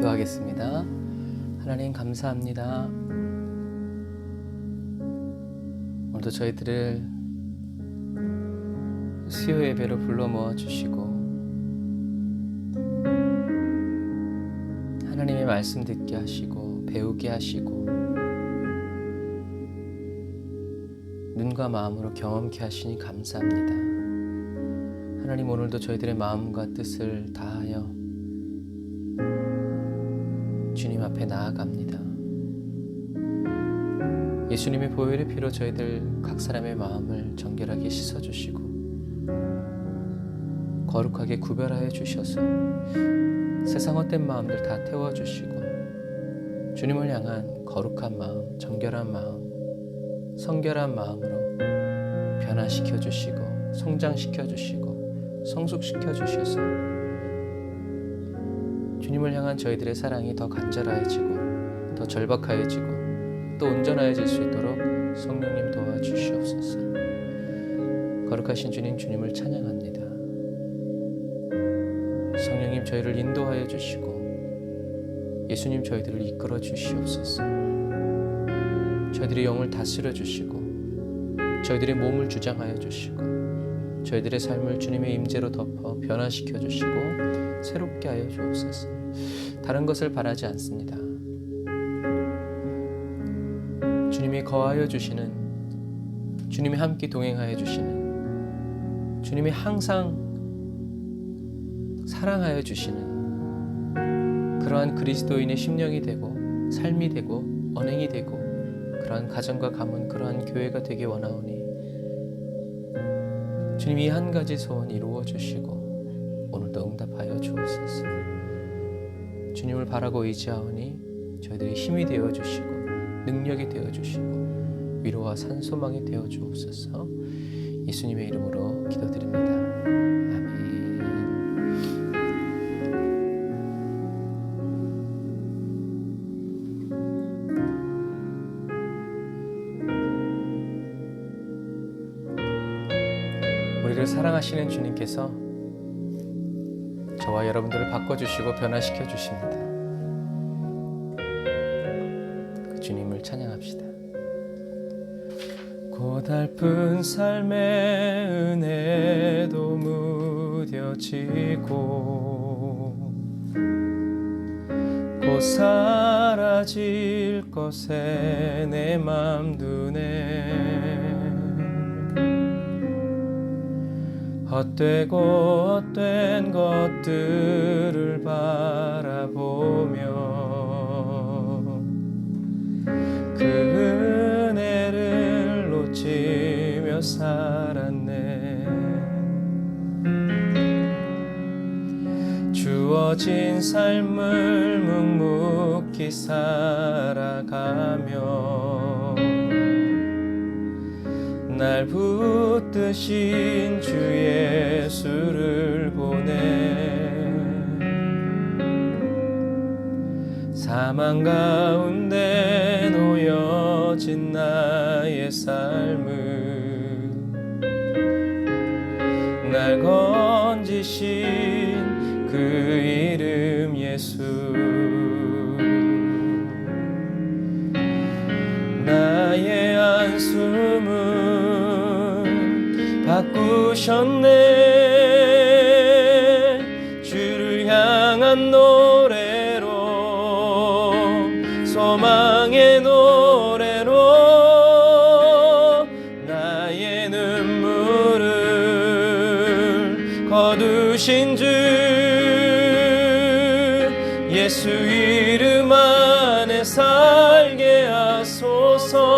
기도하겠습니다. 하나님 감사합니다. 오늘도 저희들을 수요 예배로 불러 모아 주시고 하나님의 말씀 듣게 하시고 배우게 하시고 눈과 마음으로 경험케 하시니 감사합니다. 하나님, 오늘도 저희들의 마음과 뜻을 다하여 주님 앞에 나아갑니다. 예수님의 보혈의 피로 저희들 각 사람의 마음을 정결하게 씻어주시고 거룩하게 구별하여 주셔서 세상 헛된 마음들 다 태워주시고 주님을 향한 거룩한 마음, 정결한 마음, 성결한 마음으로 변화시켜 주시고 성장시켜 주시고 성숙시켜 주셔서 주님을 향한 저희들의 사랑이 더 간절해지고 더 절박해지고 또 온전해질 수 있도록 성령님 도와주시옵소서. 거룩하신 주님, 주님을 찬양합니다. 성령님 저희를 인도하여 주시고 예수님 저희들을 이끌어 주시옵소서. 저희들의 영을 다스려 주시고 저희들의 몸을 주장하여 주시고 저희들의 삶을 주님의 임재로 덮어 변화시켜 주시고 새롭게 하여 주옵소서. 다른 것을 바라지 않습니다. 주님이 거하여 주시는, 주님이 함께 동행하여 주시는, 주님이 항상 사랑하여 주시는 그러한 그리스도인의 심령이 되고 삶이 되고 언행이 되고 그러한 가정과 가문, 그러한 교회가 되기 원하오니 주님이 한 가지 소원 이루어 주시고 오늘도 응답하여 주옵소서. 주님을 바라고 의지하오니 저희들의 힘이 되어 주시고 능력이 되어 주시고 위로와 산소망이 되어 주옵소서. 예수님의 이름으로 기도드립니다. 아멘. 우리를 사랑하시는 주님께서 저와 여러분들을 바꿔주시고 변화시켜 주십니다. 그 주님을 찬양합시다. 고달픈 삶의 은혜도 무뎌지고 곧 사라질 것에 내 맘 두네. 헛되고 헛된 것들을 바라보며 그 은혜를 놓치며 살았네. 주어진 삶을 묵묵히 살아가며 날 붙드신 주 예수를 보내. 사망 가운데 놓여진 나의 삶을 날 건지신 그 이름 예수. 나의 한숨을 바꾸셨네. 주를 향한 노래로, 소망의 노래로 나의 눈물을 거두신 주 예수 이름 안에 살게 하소서.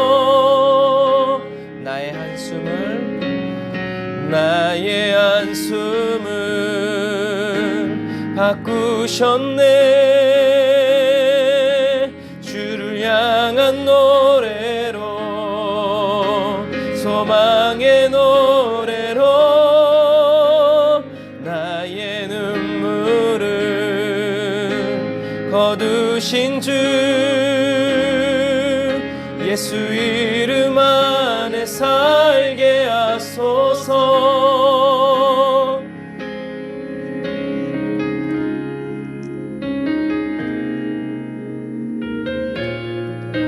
나의 한숨을 바꾸셨네. 주를 향한 노래로, 소망의 노래로 나의 눈물을 거두신 주 예수 이름 안에 살게 하소서.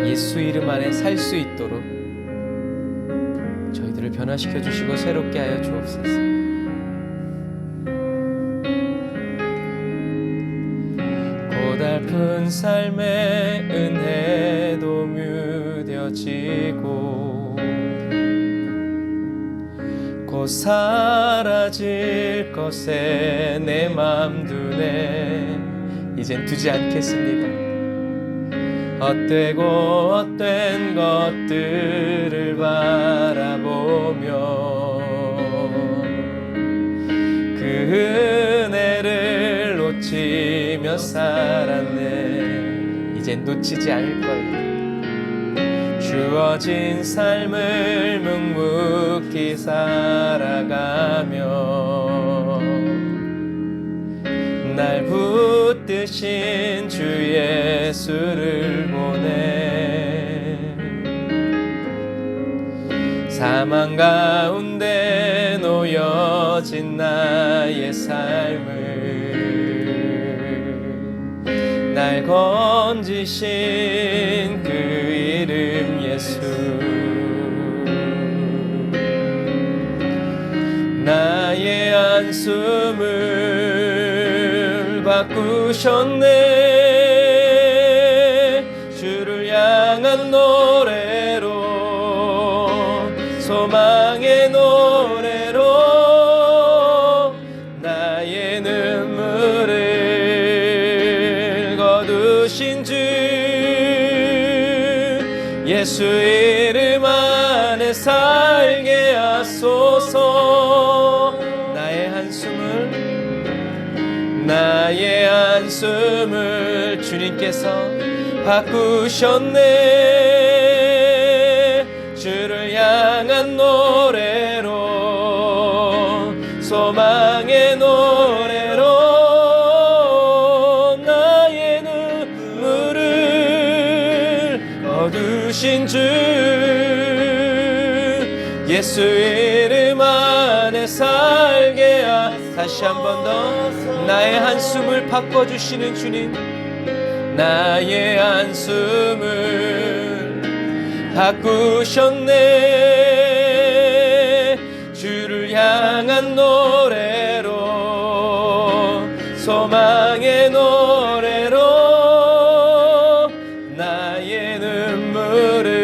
예수 이름 안에 살 수 있도록 저희들을 변화시켜 주시고 새롭게 하여 주옵소서. 고달픈 삶의 은혜도 무뎌지고 곧 사라질 것에 내 맘 두네. 이젠 두지 않겠습니다. 헛되고 헛된 것들을 바라보며 그 은혜를 놓치며 살았네. 이젠 놓치지 않을 거예요. 주어진 삶을 묵묵히 살아가며 날 붙드신 주 예수를 보내 사망 가운데 놓여진 나의 삶을 날 건지신 그 이름 예수 나의 한숨을 바꾸셨네 주를 향한 노래로 소망의 노래로 나의 눈물을 거두신 주 예수 이름 안에 살게 하소서 나의 한숨을 주님께서 바꾸셨네 주를 향한 노래로 소망의 노래로 나의 눈물을 거두신 주 예수 이름 안에 살게 다시 한 번 더 나의 한숨을 바꿔주시는 주님 나의 한숨을 바꾸셨네 주를 향한 노래로 소망의 노래로 나의 눈물을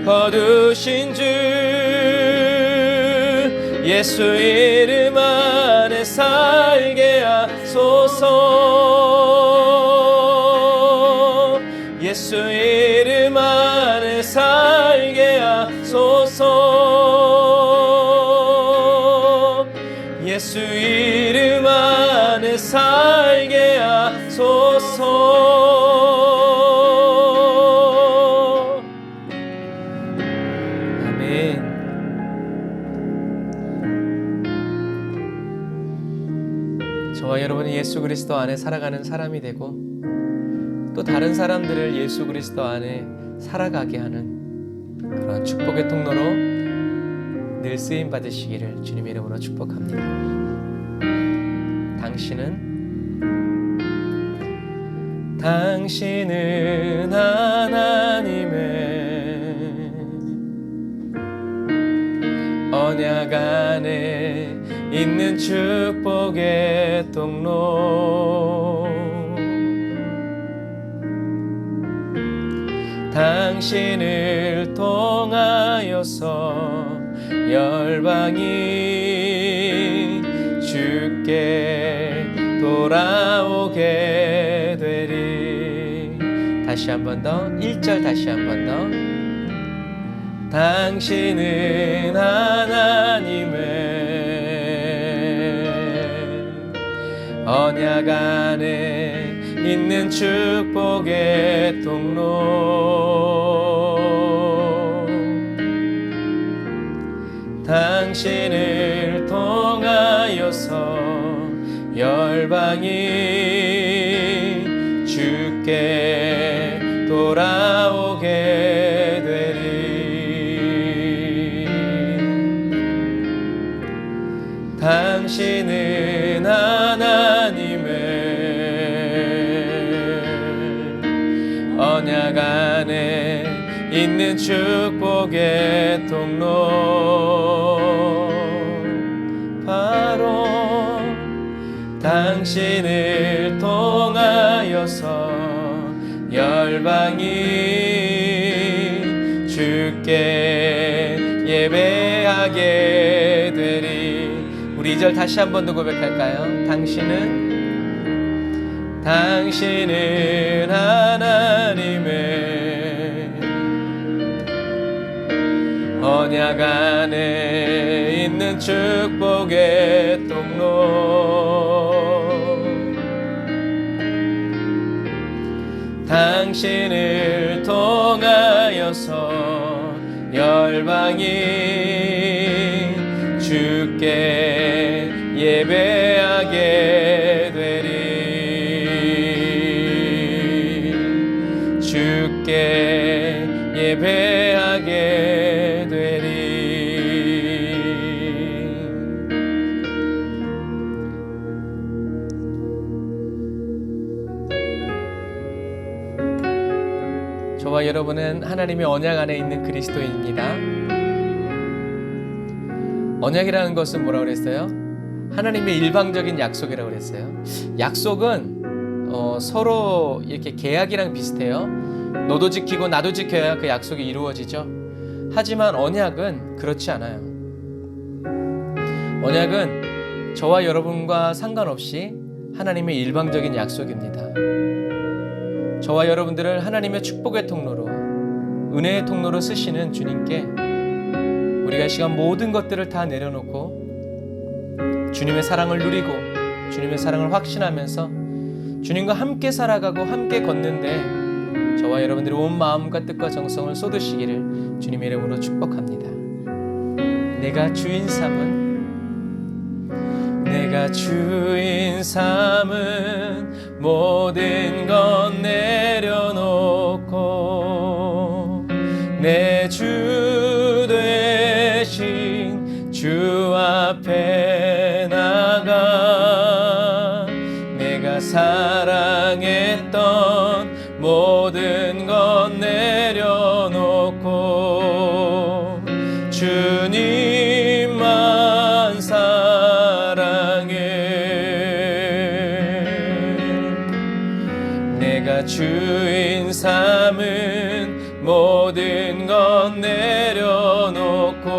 거두신 주 예수 이름 안에 살게 하소서 예수 이름 안에 살게 하소서 예수 이름 안에 살게 하소서 아멘. 저와 여러분이 예수 그리스도 안에 살아가는 사람이 되고 또 다른 사람들을 예수 그리스도 안에 살아가게 하는 그런 축복의 통로로 늘 쓰임 받으시기를 주님의 이름으로 축복합니다. 당신은 하나님의 언약 안에 있는 축복의 통로 당신을 통하여서 열방이 주께 돌아오게 되리. 다시 한 번 더 1절 다시 한 번 더. 당신은 하나님의 언약 안에 있는 축복의 통로 당신을 통하여서 열방이 주께 돌아오게 되리. 당신은 하나님의 언약 안에 있는 축복의 통로 바로 당신을 통하여서 열방이 주께 예배하게 되리. 우리 2절 다시 한 번 더 고백할까요? 당신은 하나님의 언약 안에 있는 축복의 통로 당신을 통하여서 열방이 주께 예배하게 되리. 예배하게 되리. 저와 여러분은 하나님의 언약 안에 있는 그리스도인입니다. 언약이라는 것은 뭐라고 그랬어요? 하나님의 일방적인 약속이라고 그랬어요. 약속은 서로 이렇게 계약이랑 비슷해요. 너도 지키고 나도 지켜야 그 약속이 이루어지죠. 하지만 언약은 그렇지 않아요. 언약은 저와 여러분과 상관없이 하나님의 일방적인 약속입니다. 저와 여러분들을 하나님의 축복의 통로로, 은혜의 통로로 쓰시는 주님께 우리가 이 시간 모든 것들을 다 내려놓고 주님의 사랑을 누리고 주님의 사랑을 확신하면서 주님과 함께 살아가고 함께 걷는데 저와 여러분들이 온 마음과 뜻과 정성을 쏟으시기를 주님의 이름으로 축복합니다. 내가 주인 삼은 모든 것 내려놓고 내 주 되신 주 앞에 나가 내가 사랑했던 모든 것 내려놓고 주님만 사랑해. 내가 주인 삼은 모든 것 내려놓고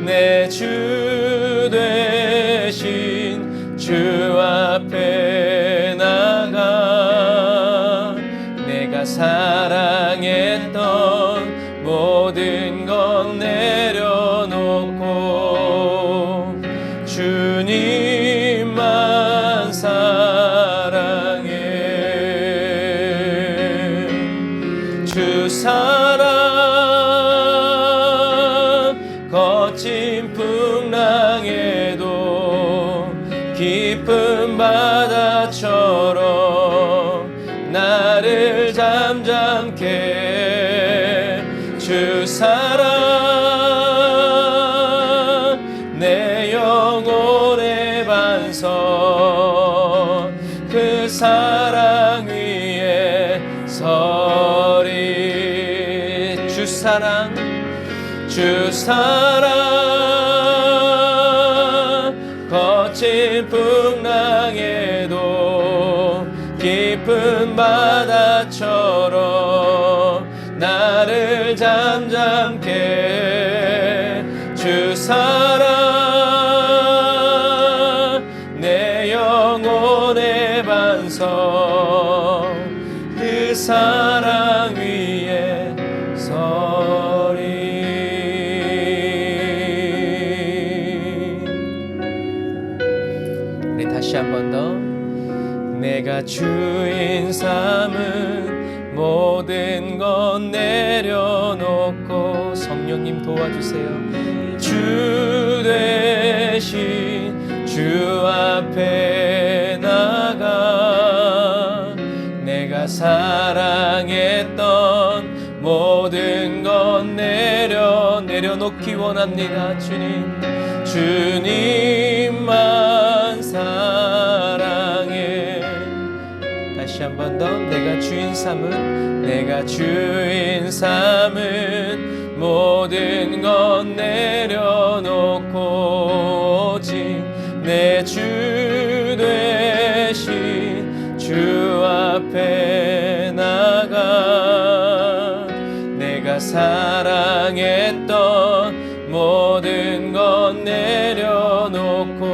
내 주 되신 주 앞에 나가 내가 사랑했던 모든 것 내려놓고 주님만 사랑해. 주 사랑 거친 풍랑에도 깊은 바다처럼 나를 잠잠케 주 사랑 내 영혼의 반석 그 사랑 위에 서리. 주 사랑 거친 풍랑에도 깊은 바다처럼 나를 잠잠케 주 사랑 내 영혼의 반석 그 사랑 위에 서리. 우리 다시 한 번 더. 내가 주인 삼은 모든 것 내려놓고 성령님 도와주세요. 주 되신 주 앞에 나가 내가 사랑했던 모든 것 내려놓기 원합니다. 주님만 사랑해. 다시 한 번 더. 내가 주인 삼은 모든 것 내려놓고 오직 내 주 되신 주 앞에 나가 내가 사랑했던 모든 것 내려놓고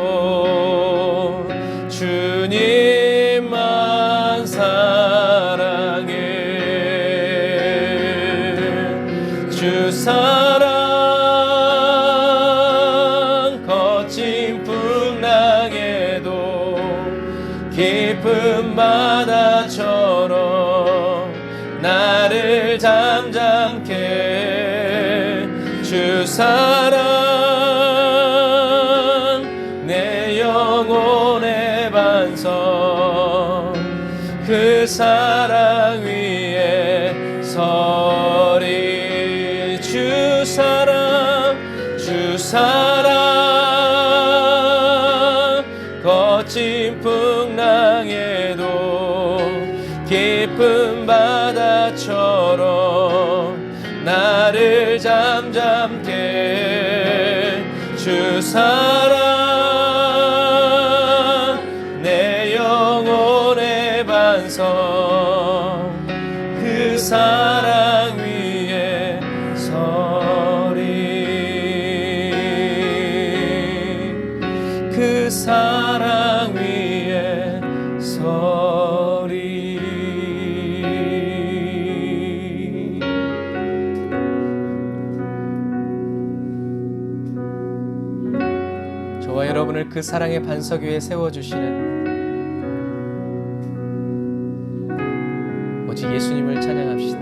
주님만 사랑해. 주 사랑 거친 풍랑에도 깊은 바다처럼 나를 잠잠케 주 사랑 내 영혼의 반석 그 사랑 위에 서 멋진 풍랑에도 깊은 바다처럼 나를 잠잠케 해. 주 사랑 내 영혼의 반성 그 사랑 위에 서리 그 사랑 위에 서리 저와 여러분을 그 사랑의 반석 위에 세워주시는 오직 예수님을 찬양합시다.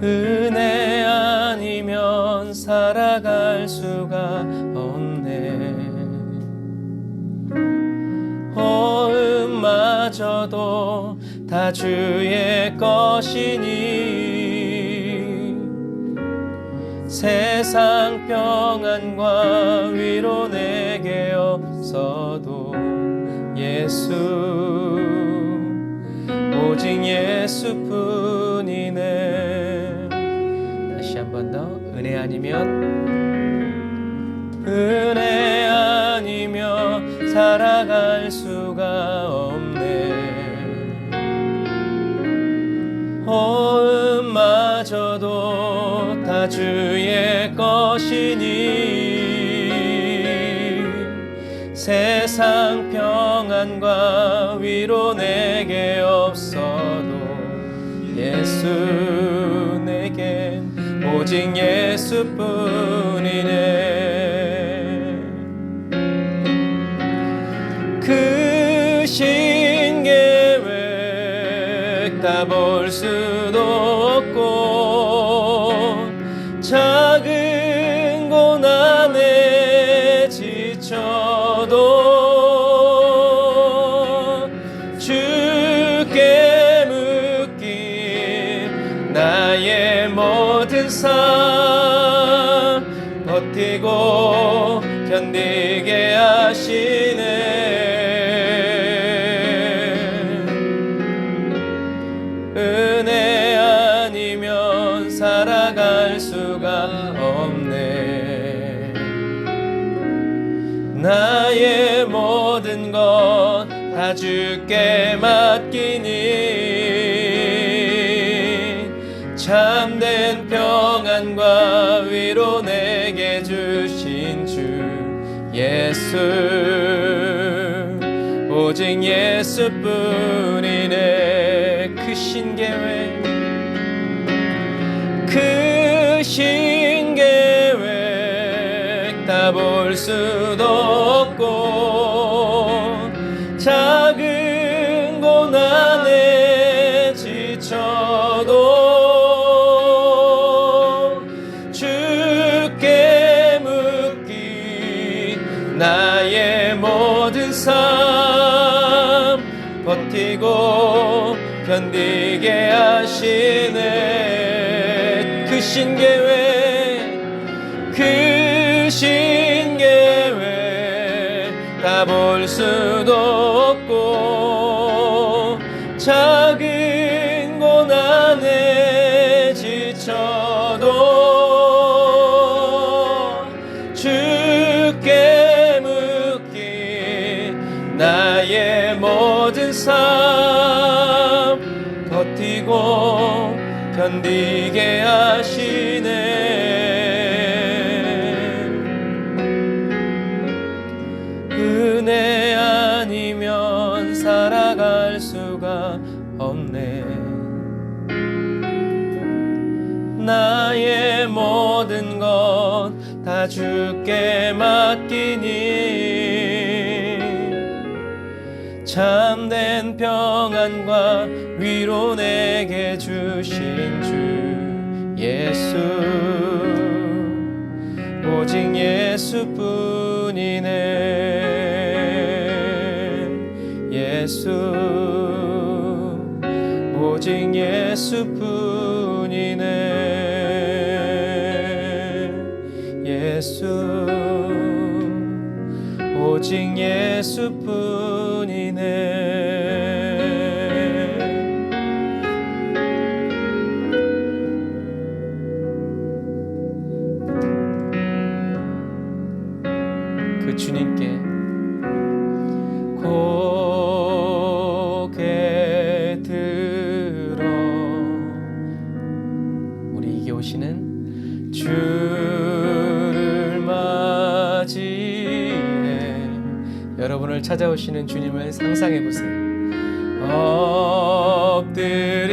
은혜 아니면 살아갈 수가 없네. 호흡마저도 다 주의 것이니 세상 평안과 위로 내게 없어도 예수 오직 예수뿐이네. 다시 한 번 더. 은혜 아니면 살아갈 수가 없네. 호흡마저도 다 주의 것이니 세상 평안과 위로 내게 없어도 예수 내겐 오직 예수뿐이네. 그 신계획 다 볼 수도 없고 작은 고난에 지쳐도 주께 묶인 나의 모든 삶 버티고 견디게 하시네. 은혜 아니면 살아갈 수가 없네. 나의 모든 것 다 주께 맡기니 참된 평안과 위로 내게 주신 주 예수 오직 예수뿐이네. 그 신계획 다 볼 수도 없고 작은 고난에 지쳐도 주께 묶인 나의 모든 삶 버티고 견디게 하시네. 그 신계획 다 볼 수도 없고 작은 고난에 지쳐도 주께 묶인 나의 모든 삶 버티고 견디게 하시네. 은혜 아니면 살아갈 수가 없네. 나의 모든 것 다 주께 맡기니 참된 평안과 위로 내게 주신 주 예수 오직 예수뿐이네. 예수 오직 예수뿐이네. 예수 오직 예수뿐이네. 그 주님께 고개 들어 우리에게 오시는 주를 맞이해 여러분을 찾아오시는 주님을 상상해 보세요. 엎드려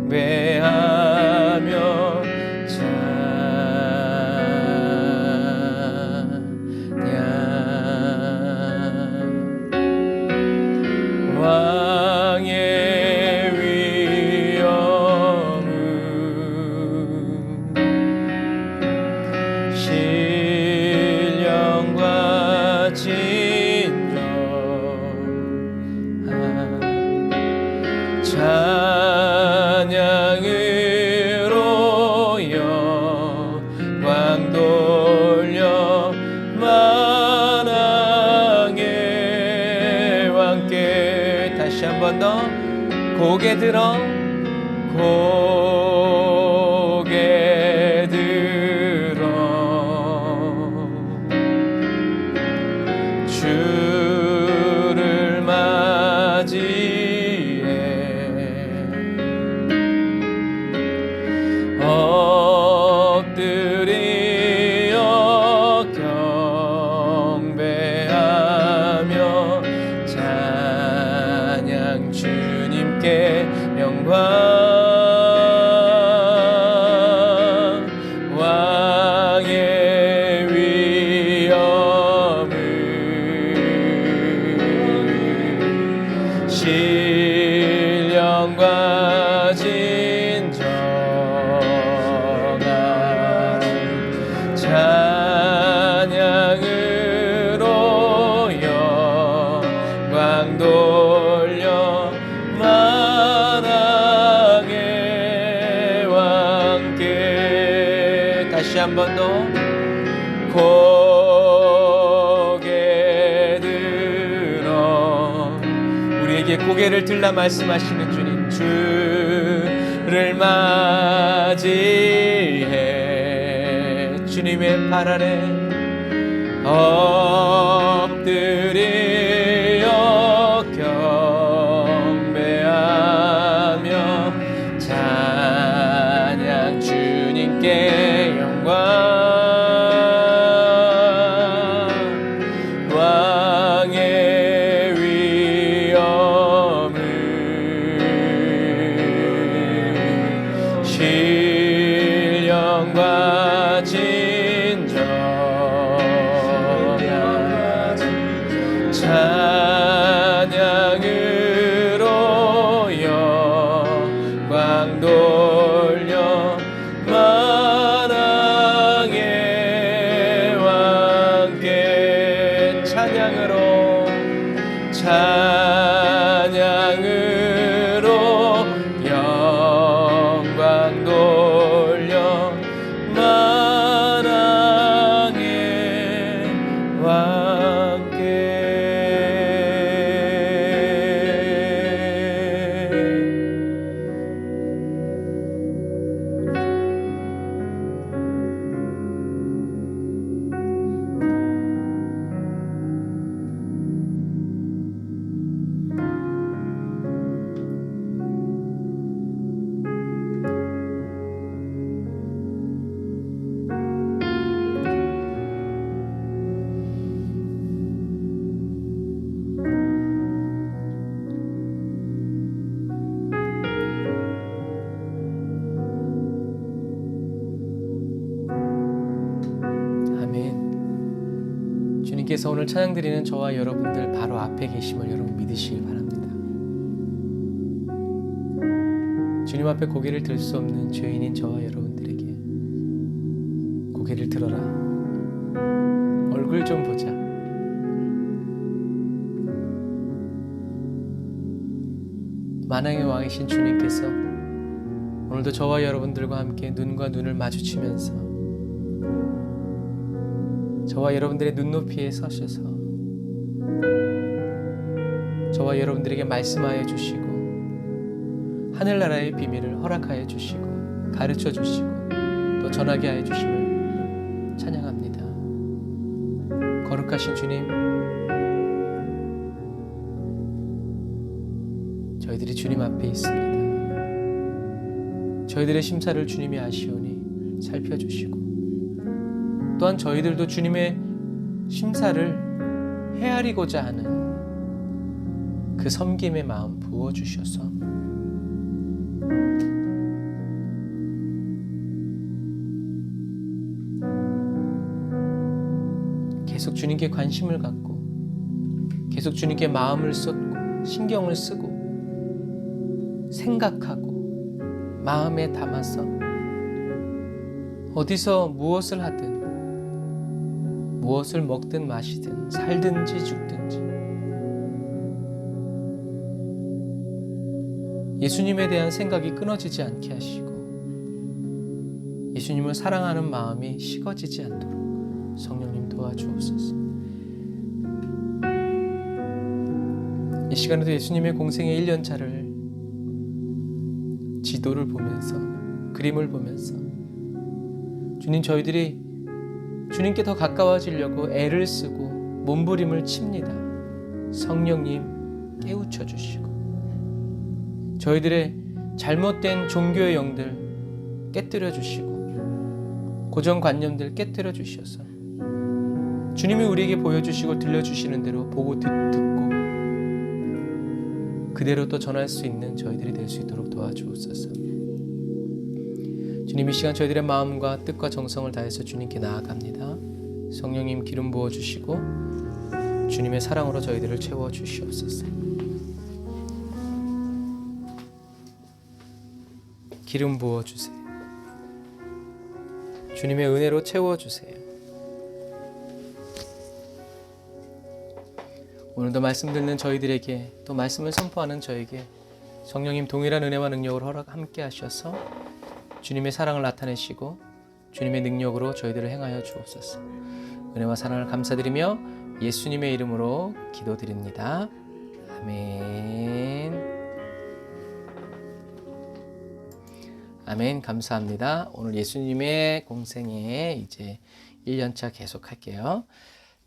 경배하며 왕의 위엄은 신령과 진정 찬양으로 영광 돌려 만왕의 왕께 다시 한 번 더 고개 들어 고개 들어 주를 맞이해 엎드려 경배하며 찬양 주님께 영광 왕의 위엄을 신령과 진정한 찬양으로 영광 돌려 만왕의 왕께 다시 한 번 더 고개 들어 우리에게 고개를 들라 말씀하시는 주님 주를 맞이해 주님의 발 아래 엎드려 경배하며 찬양 주님께 영광 왕의 위엄을 신령과 진정한 찬양으로 영광 돌려 만왕의 왕께 찬양으로 영광 돌려 만왕의 왕께 주님께서 오늘 찬양드리는 저와 여러분들 바로 앞에 계심을 여러분 믿으시길 바랍니다. 주님 앞에 고개를 들 수 없는 죄인인 저와 여러분들에게 고개를 들어라, 얼굴 좀 보자, 만왕의 왕이신 주님께서 오늘도 저와 여러분들과 함께 눈과 눈을 마주치면서 저와 여러분들의 눈높이에 서셔서 저와 여러분들에게 말씀하여 주시고 하늘나라의 비밀을 허락하여 주시고 가르쳐 주시고 또 전하게 하여 주심을 찬양합니다. 거룩하신 주님, 저희들이 주님 앞에 있습니다. 저희들의 심사를 주님이 아시오니 살펴주시고 또한 저희들도 주님의 심사를 헤아리고자 하는 그 섬김의 마음 부어주셔서 계속 주님께 관심을 갖고 계속 주님께 마음을 쏟고 신경을 쓰고 생각하고 마음에 담아서 어디서 무엇을 하든 무엇을 먹든 마시든 살든지 죽든지 예수님에 대한 생각이 끊어지지 않게 하시고 예수님을 사랑하는 마음이 식어지지 않도록 성령님 도와주옵소서. 이 시간에도 예수님의 공생의 1년차를 지도를 보면서 그림을 보면서 주님, 저희들이 주님께 더 가까워지려고 애를 쓰고 몸부림을 칩니다. 성령님 깨우쳐 주시고 저희들의 잘못된 종교의 영들 깨뜨려 주시고 고정관념들 깨뜨려 주셔서 주님이 우리에게 보여주시고 들려주시는 대로 보고 듣고 그대로 또 전할 수 있는 저희들이 될 수 있도록 도와주옵소서. 주님, 이 시간 저희들의 마음과 뜻과 정성을 다해서 주님께 나아갑니다. 성령님 기름 부어주시고 주님의 사랑으로 저희들을 채워주시옵소서. 기름 부어주세요. 주님의 은혜로 채워주세요. 오늘도 말씀 듣는 저희들에게 또 말씀을 선포하는 저에게 성령님 동일한 은혜와 능력을 함께 하셔서 주님의 사랑을 나타내시고 주님의 능력으로 저희들을 행하여 주옵소서. 은혜와 사랑을 감사드리며 예수님의 이름으로 기도드립니다. 아멘. 아멘. 감사합니다. 오늘 예수님의 공생에 이제 1년차 계속할게요.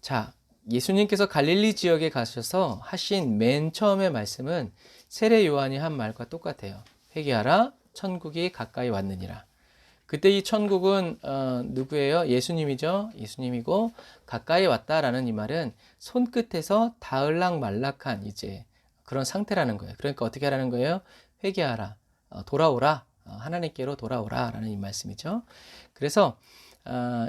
자, 예수님께서 갈릴리 지역에 가셔서 하신 맨 처음의 말씀은 세례 요한이 한 말과 똑같아요. 회개하라, 천국이 가까이 왔느니라. 그때 이 천국은 누구예요? 예수님이죠. 예수님이고 가까이 왔다라는 이 말은 손끝에서 닿을락 말락한 이제 그런 상태라는 거예요. 그러니까 어떻게 하라는 거예요? 회개하라, 돌아오라, 하나님께로 돌아오라라는 이 말씀이죠. 그래서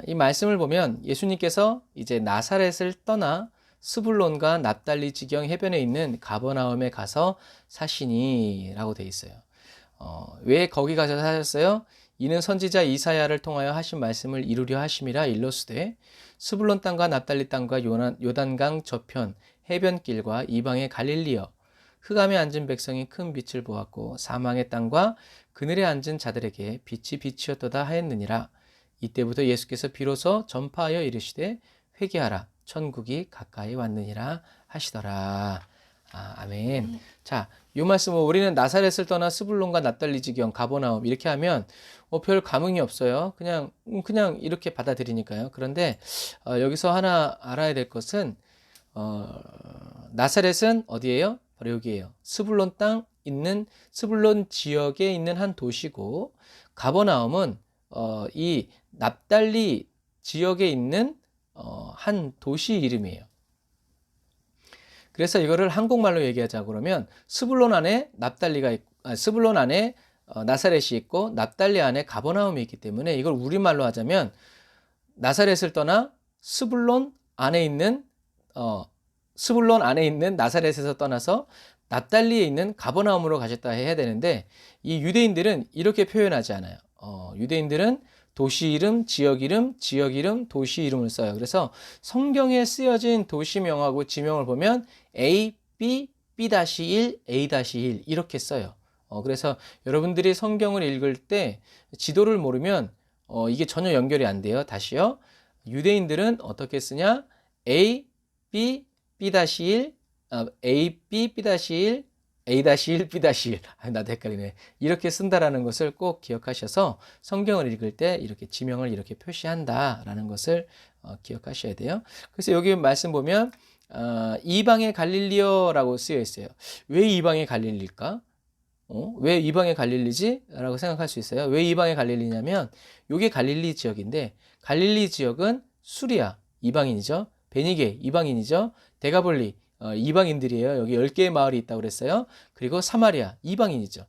이 말씀을 보면 예수님께서 이제 나사렛을 떠나 스불론과 납달리 지경 해변에 있는 가버나움에 가서 사시니라고 돼 있어요. 왜 거기 가서 사셨어요? 이는 선지자 이사야를 통하여 하신 말씀을 이루려 하심이라 일러스되 스불론 땅과 납달리 땅과 요단강 저편 해변길과 이방의 갈릴리여 흑암에 앉은 백성이 큰 빛을 보았고 사망의 땅과 그늘에 앉은 자들에게 빛이 빛이었도다 하였느니라. 이때부터 예수께서 비로소 전파하여 이르시되 회개하라, 천국이 가까이 왔느니라 하시더라. 아멘. 자, 이 말씀은 우리는 나사렛을 떠나 스불론과 납달리 지경 가버나움 이렇게 하면 별 감흥이 없어요. 그냥 이렇게 받아들이니까요. 그런데 여기서 하나 알아야 될 것은 나사렛은 어디예요? 바로 여기예요. 스불론 땅 있는 스불론 지역에 있는 한 도시고 가버나움은 이 납달리 지역에 있는 한 도시 이름이에요. 그래서 이거를 한국말로 얘기하자 그러면 스불론 안에 스불론 안에 나사렛이 있고 납달리 안에 가버나움이 있기 때문에 이걸 우리말로 하자면 나사렛을 떠나 스불론 안에 있는 나사렛에서 떠나서 납달리에 있는 가버나움으로 가셨다 해야 되는데 이 유대인들은 이렇게 표현하지 않아요. 유대인들은 도시 이름, 지역 이름, 도시 이름을 써요. 그래서 성경에 쓰여진 도시명하고 지명을 보면 A, B, B-1, A-1 이렇게 써요. 그래서 여러분들이 성경을 읽을 때 지도를 모르면 이게 전혀 연결이 안 돼요. 다시요. 유대인들은 어떻게 쓰냐? A, B, B-1, A, B, B-1, A-1, B-1. 나도 헷갈리네. 이렇게 쓴다라는 것을 꼭 기억하셔서 성경을 읽을 때 이렇게 지명을 이렇게 표시한다라는 것을 기억하셔야 돼요. 그래서 여기 말씀 보면 이방의 갈릴리어라고 쓰여 있어요. 왜 이방의 갈릴리일까? 왜 이방의 갈릴리지? 라고 생각할 수 있어요. 왜 이방의 갈릴리냐면 이게 갈릴리 지역인데 갈릴리 지역은 수리아 이방인이죠. 베니게 이방인이죠. 데가볼리 이방인들이에요. 여기 10개의 마을이 있다고 그랬어요. 그리고 사마리아 이방인이죠.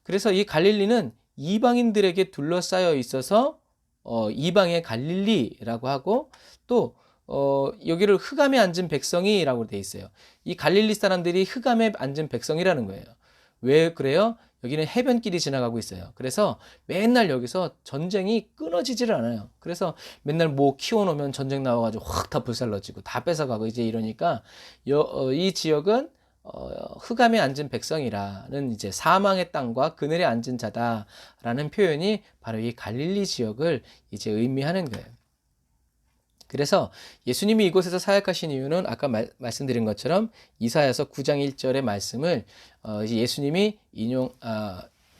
그래서 이 갈릴리는 이방인들에게 둘러싸여 있어서 이방의 갈릴리라고 하고 또 여기를 흑암에 앉은 백성이라고 돼 있어요. 이 갈릴리 사람들이 흑암에 앉은 백성이라는 거예요. 왜 그래요? 여기는 해변길이 지나가고 있어요. 그래서 맨날 여기서 전쟁이 끊어지지를 않아요. 그래서 맨날 뭐 키워놓으면 전쟁 나와가지고 확 다 불살라지고 다 뺏어가고 이제 이러니까 이 지역은 흑암에 앉은 백성이라는 이제 사망의 땅과 그늘에 앉은 자다라는 표현이 바로 이 갈릴리 지역을 이제 의미하는 거예요. 그래서 예수님이 이곳에서 사역하신 이유는 아까 말씀드린 것처럼 이사야서 9장 1절의 말씀을 이제 예수님이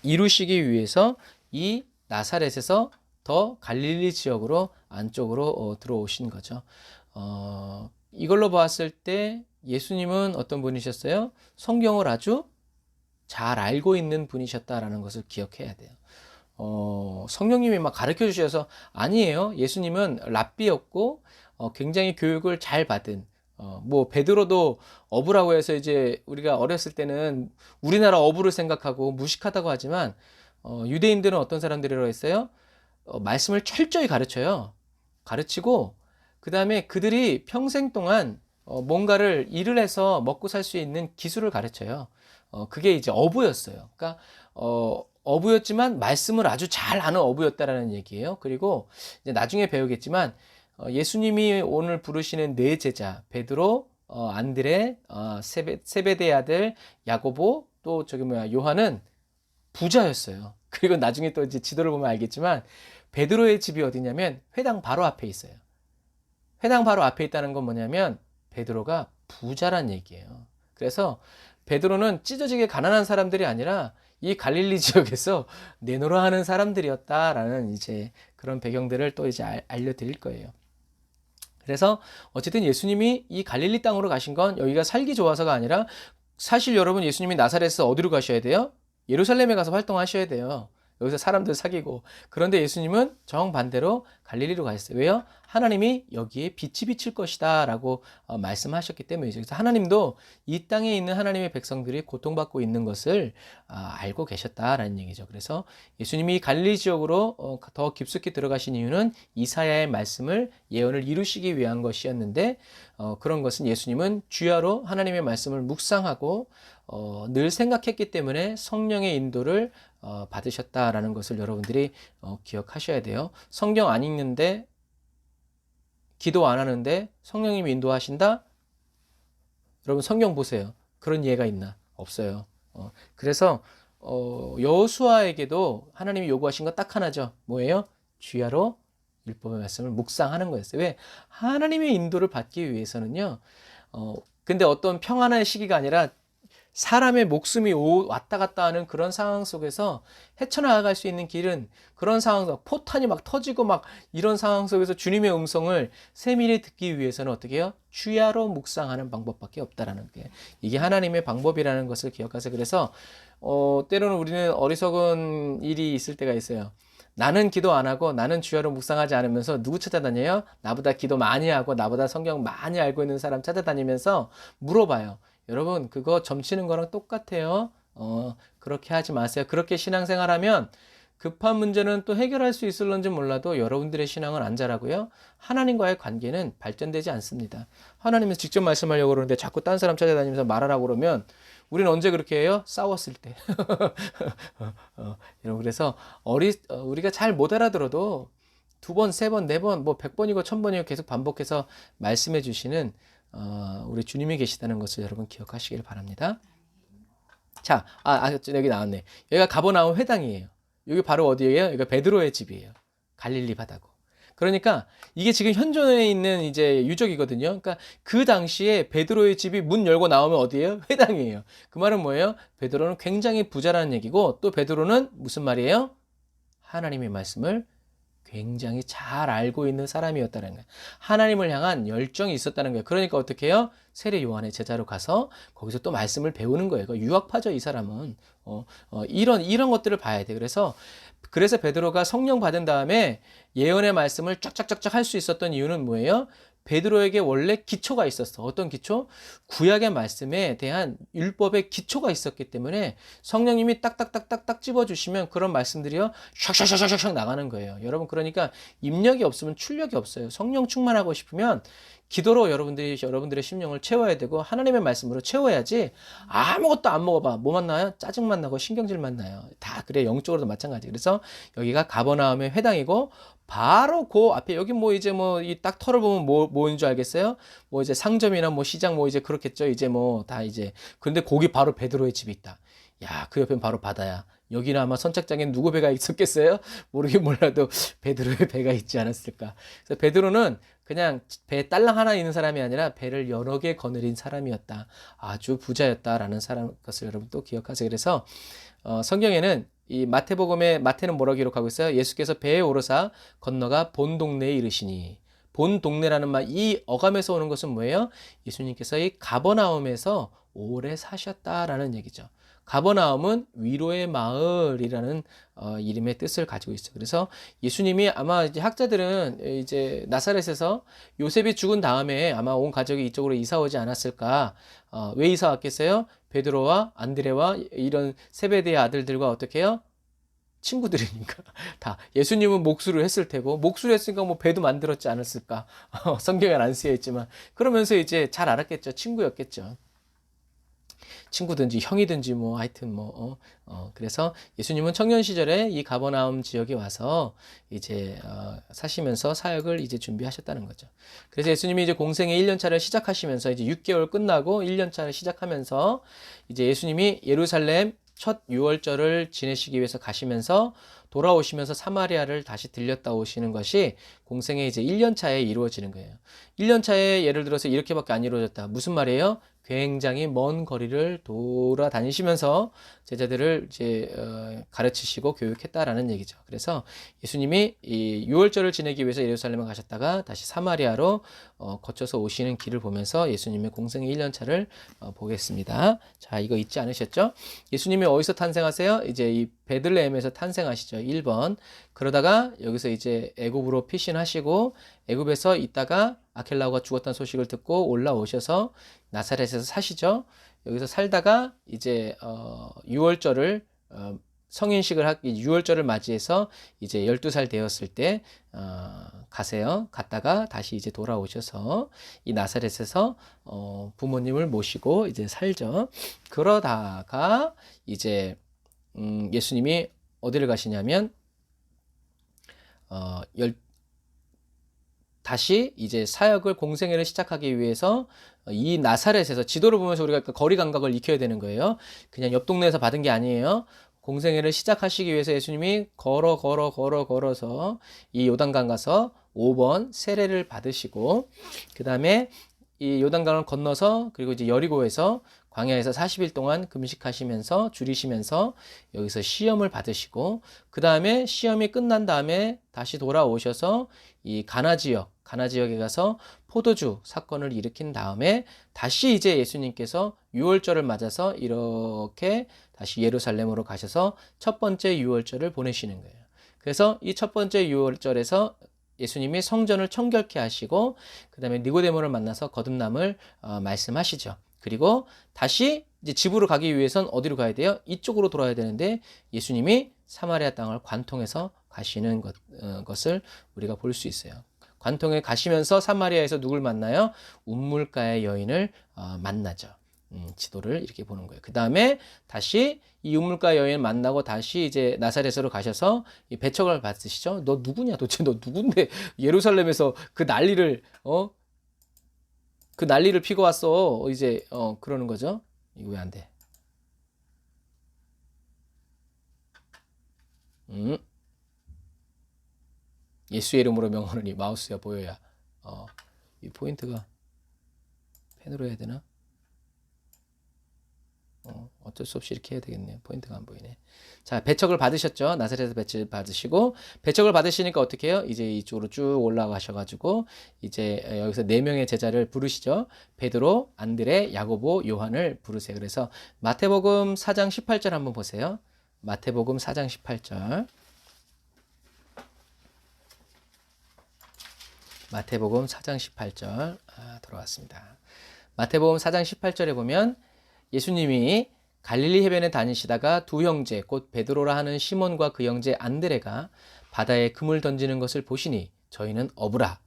이루시기 위해서 이 나사렛에서 더 갈릴리 지역으로 안쪽으로 들어오신 거죠. 이걸로 봤을 때 예수님은 어떤 분이셨어요? 성경을 아주 잘 알고 있는 분이셨다라는 것을 기억해야 돼요. 성령님이 막 가르쳐 주셔서 아니에요. 예수님은 랍비였고 굉장히 교육을 잘 받은 뭐 베드로도 어부라고 해서 이제 우리가 어렸을 때는 우리나라 어부를 생각하고 무식하다고 하지만 유대인들은 어떤 사람들이라고 했어요? 말씀을 철저히 가르쳐요. 가르치고 그 다음에 그들이 평생 동안 뭔가를 일을 해서 먹고 살 수 있는 기술을 가르쳐요. 그게 이제 어부였어요. 그러니까 어부였지만 말씀을 아주 잘 아는 어부였다라는 얘기예요. 그리고 이제 나중에 배우겠지만 예수님이 오늘 부르시는 네 제자 베드로, 안드레, 세베대의 아들 야고보 또 요한은 부자였어요. 그리고 나중에 또 이제 지도를 보면 알겠지만 베드로의 집이 어디냐면 회당 바로 앞에 있어요. 회당 바로 앞에 있다는 건 뭐냐면 베드로가 부자란 얘기예요. 그래서 베드로는 찢어지게 가난한 사람들이 아니라 이 갈릴리 지역에서 내노라 하는 사람들이었다라는 이제 그런 배경들을 또 이제 알려드릴 거예요. 그래서 어쨌든 예수님이 이 갈릴리 땅으로 가신 건 여기가 살기 좋아서가 아니라 사실 여러분 예수님이 나사렛에서 어디로 가셔야 돼요? 예루살렘에 가서 활동하셔야 돼요. 여기서 사람들 사귀고. 그런데 예수님은 정반대로 갈릴리로 가셨어요. 왜요? 하나님이 여기에 빛이 비칠 것이다 라고 말씀하셨기 때문이죠. 그래서 하나님도 이 땅에 있는 하나님의 백성들이 고통받고 있는 것을 알고 계셨다라는 얘기죠. 그래서 예수님이 갈릴리 지역으로 더 깊숙이 들어가신 이유는 이사야의 말씀을 예언을 이루시기 위한 것이었는데 그런 것은 예수님은 주야로 하나님의 말씀을 묵상하고 늘 생각했기 때문에 성령의 인도를 받으셨다라는 것을 여러분들이 기억하셔야 돼요. 성경 안 읽는데 기도 안 하는데 성령님이 인도하신다? 여러분 성경 보세요. 그런 예가 있나? 없어요. 그래서 여호수아에게도 하나님이 요구하신 거 딱 하나죠. 뭐예요? 주야로 율법의 말씀을 묵상하는 거였어요. 왜? 하나님의 인도를 받기 위해서는요. 근데 어떤 평안한 시기가 아니라 사람의 목숨이 왔다 갔다 하는 그런 상황 속에서 헤쳐나갈 수 있는 길은 그런 상황, 포탄이 막 터지고 막 이런 상황 속에서 주님의 음성을 세밀히 듣기 위해서는 어떻게 해요? 주야로 묵상하는 방법밖에 없다라는 게 이게 하나님의 방법이라는 것을 기억하세요. 그래서 때로는 우리는 어리석은 일이 있을 때가 있어요. 나는 기도 안 하고 나는 주야로 묵상하지 않으면서 누구 찾아다녀요? 나보다 기도 많이 하고 나보다 성경 많이 알고 있는 사람 찾아다니면서 물어봐요. 여러분 그거 점치는 거랑 똑같아요. 그렇게 하지 마세요. 그렇게 신앙생활하면 급한 문제는 또 해결할 수 있을런지 몰라도 여러분들의 신앙은 안 자라고요. 하나님과의 관계는 발전되지 않습니다. 하나님은 직접 말씀하려고 그러는데 자꾸 딴 사람 찾아다니면서 말하라고 그러면 우리는 언제 그렇게 해요? 싸웠을 때. 그래서 우리가 잘 못 알아들어도 2번, 3번, 4번, 뭐 100번이고 1000번이고 계속 반복해서 말씀해 주시는 우리 주님이 계시다는 것을 여러분 기억하시길 바랍니다. 자, 여기 나왔네. 여기가 가버나움 회당이에요. 여기 바로 어디예요? 여기가 베드로의 집이에요. 갈릴리 바다고. 그러니까 이게 지금 현존에 있는 이제 유적이거든요. 그러니까 그 당시에 베드로의 집이 문 열고 나오면 어디예요? 회당이에요. 그 말은 뭐예요? 베드로는 굉장히 부자라는 얘기고, 또 베드로는 무슨 말이에요? 하나님의 말씀을 굉장히 잘 알고 있는 사람이었다는 거예요. 하나님을 향한 열정이 있었다는 거예요. 그러니까 어떻게 해요? 세례 요한의 제자로 가서 거기서 또 말씀을 배우는 거예요. 유학파죠, 이 사람은. 이런 것들을 봐야 돼. 그래서 베드로가 성령 받은 다음에 예언의 말씀을 쫙쫙쫙쫙 할 수 있었던 이유는 뭐예요? 베드로에게 원래 기초가 있었어. 어떤 기초? 구약의 말씀에 대한 율법의 기초가 있었기 때문에 성령님이 딱딱딱딱딱 집어주시면 그런 말씀들이요 샥샥샥샥샥 나가는 거예요. 여러분, 그러니까 입력이 없으면 출력이 없어요. 성령 충만하고 싶으면 기도로 여러분들의 심령을 채워야 되고 하나님의 말씀으로 채워야지. 아무것도 안 먹어봐. 뭐만 나요? 짜증만 나고 신경질만 나요. 다 그래. 영적으로도 마찬가지. 그래서 여기가 가버나움의 회당이고, 바로 그 앞에 여기 뭐 이제 뭐 이 딱 터를 보면 뭐인 줄 알겠어요? 뭐 이제 상점이나 뭐 시장 뭐 이제 그렇겠죠. 이제 뭐 다 이제. 근데 거기 바로 베드로의 집이 있다. 야, 그 옆엔 바로 바다야. 여기는 아마 선착장에 누구 배가 있었겠어요? 모르긴 몰라도 베드로의 배가 있지 않았을까. 그래서 베드로는 그냥 배 딸랑 하나 있는 사람이 아니라 배를 여러 개 거느린 사람이었다. 아주 부자였다라는 것을 여러분 또 기억하세요. 그래서 성경에는 이 마태는 뭐라고 기록하고 있어요? 예수께서 배에 오르사 건너가 본 동네에 이르시니. 본 동네라는 말, 이 어감에서 오는 것은 뭐예요? 예수님께서 이 가버나움에서 오래 사셨다라는 얘기죠. 가버나움은 위로의 마을이라는 이름의 뜻을 가지고 있어요. 그래서 예수님이 아마 이제 학자들은 이제 나사렛에서 요셉이 죽은 다음에 아마 온 가족이 이쪽으로 이사 오지 않았을까? 왜 이사 왔겠어요? 베드로와 안드레와 이런 세베대의 아들들과 어떻게 해요? 친구들이니까. 다 예수님은 목수를 했을 테고, 목수를 했으니까 뭐 배도 만들었지 않았을까? 성경에 안 쓰여 있지만, 그러면서 이제 잘 알았겠죠. 친구였겠죠. 친구든지 형이든지 뭐 하여튼 그래서 예수님은 청년 시절에 이 가버나움 지역에 와서 이제 사시면서 사역을 이제 준비하셨다는 거죠. 그래서 예수님이 이제 공생의 1년차를 시작하시면서 이제 6개월 끝나고 1년차를 시작하면서 이제 예수님이 예루살렘 첫 유월절을 지내시기 위해서 가시면서 돌아오시면서 사마리아를 다시 들렸다 오시는 것이 공생의 이제 1년차에 이루어지는 거예요. 1년차에 예를 들어서 이렇게밖에 안 이루어졌다. 무슨 말이에요? 굉장히 먼 거리를 돌아다니시면서 제자들을 이제 가르치시고 교육했다라는 얘기죠. 그래서 예수님이 이 유월절을 지내기 위해서 예루살렘에 가셨다가 다시 사마리아로 거쳐서 오시는 길을 보면서 예수님의 공생의 1년차를 보겠습니다. 자, 이거 잊지 않으셨죠? 예수님이 어디서 탄생하세요? 이제 이 베들레헴에서 탄생하시죠. 1번. 그러다가 여기서 이제 애굽으로 피신하시고 애굽에서 있다가 아켈라오가 죽었다는 소식을 듣고 올라오셔서 나사렛에서 사시죠. 여기서 살다가 이제 유월절을 성인식을 유월절을 맞이해서 이제 12살 되었을 때 가세요. 갔다가 다시 이제 돌아오셔서 이 나사렛에서 부모님을 모시고 이제 살죠. 그러다가 이제 예수님이 어디를 가시냐면 다시 이제 사역을 공생애를 시작하기 위해서 이 나사렛에서 지도를 보면서 우리가 거리 감각을 익혀야 되는 거예요. 그냥 옆 동네에서 받은 게 아니에요. 공생애를 시작하시기 위해서 예수님이 걸어서 이 요단강 가서 5번 세례를 받으시고, 그 다음에 이 요단강을 건너서 그리고 이제 여리고에서 광야에서 40일 동안 금식하시면서 줄이시면서 여기서 시험을 받으시고, 그 다음에 시험이 끝난 다음에 다시 돌아오셔서 이 가나 지역에 가서 포도주 사건을 일으킨 다음에 다시 이제 예수님께서 유월절을 맞아서 이렇게 다시 예루살렘으로 가셔서 첫 번째 유월절을 보내시는 거예요. 그래서 이 첫 번째 유월절에서 예수님이 성전을 청결케 하시고, 그 다음에 니고데모를 만나서 거듭남을 말씀하시죠. 그리고 다시 이제 집으로 가기 위해선 어디로 가야 돼요? 이쪽으로 돌아야 되는데 예수님이 사마리아 땅을 관통해서 가시는 것을 우리가 볼 수 있어요. 관통에 가시면서 사마리아에서 누굴 만나요? 우물가의 여인을 만나죠. 지도를 이렇게 보는 거예요. 그 다음에 다시 이 우물가 여인 만나고 다시 이제 나사렛으로 가셔서 이 배척을 받으시죠. 너 누구냐? 도대체 너 누군데 예루살렘에서 그 난리를 피고 왔어. 이제 그러는 거죠. 이거 왜 안 돼? 음. 예수의 이름으로 명하노니 마우스야 보여야. 이 포인트가 펜으로 해야 되나? 어쩔 수 없이 이렇게 해야 되겠네요. 포인트가 안 보이네. 자, 배척을 받으셨죠? 나사렛에서 배척 받으시고, 배척을 받으시니까 어떻게 해요? 이제 이쪽으로 쭉 올라가셔가지고, 이제 여기서 4명의 제자를 부르시죠? 베드로, 안드레, 야고보, 요한을 부르세요. 그래서 마태복음 4장 18절 한번 보세요. 마태복음 4장 18절. 마태복음 4장 18절. 들어왔습니다. 마태복음 4장 18절에 보면 예수님이 갈릴리 해변에 다니시다가 두 형제 곧 베드로라 하는 시몬과 그 형제 안드레가 바다에 금을 던지는 것을 보시니 저희는 어부라.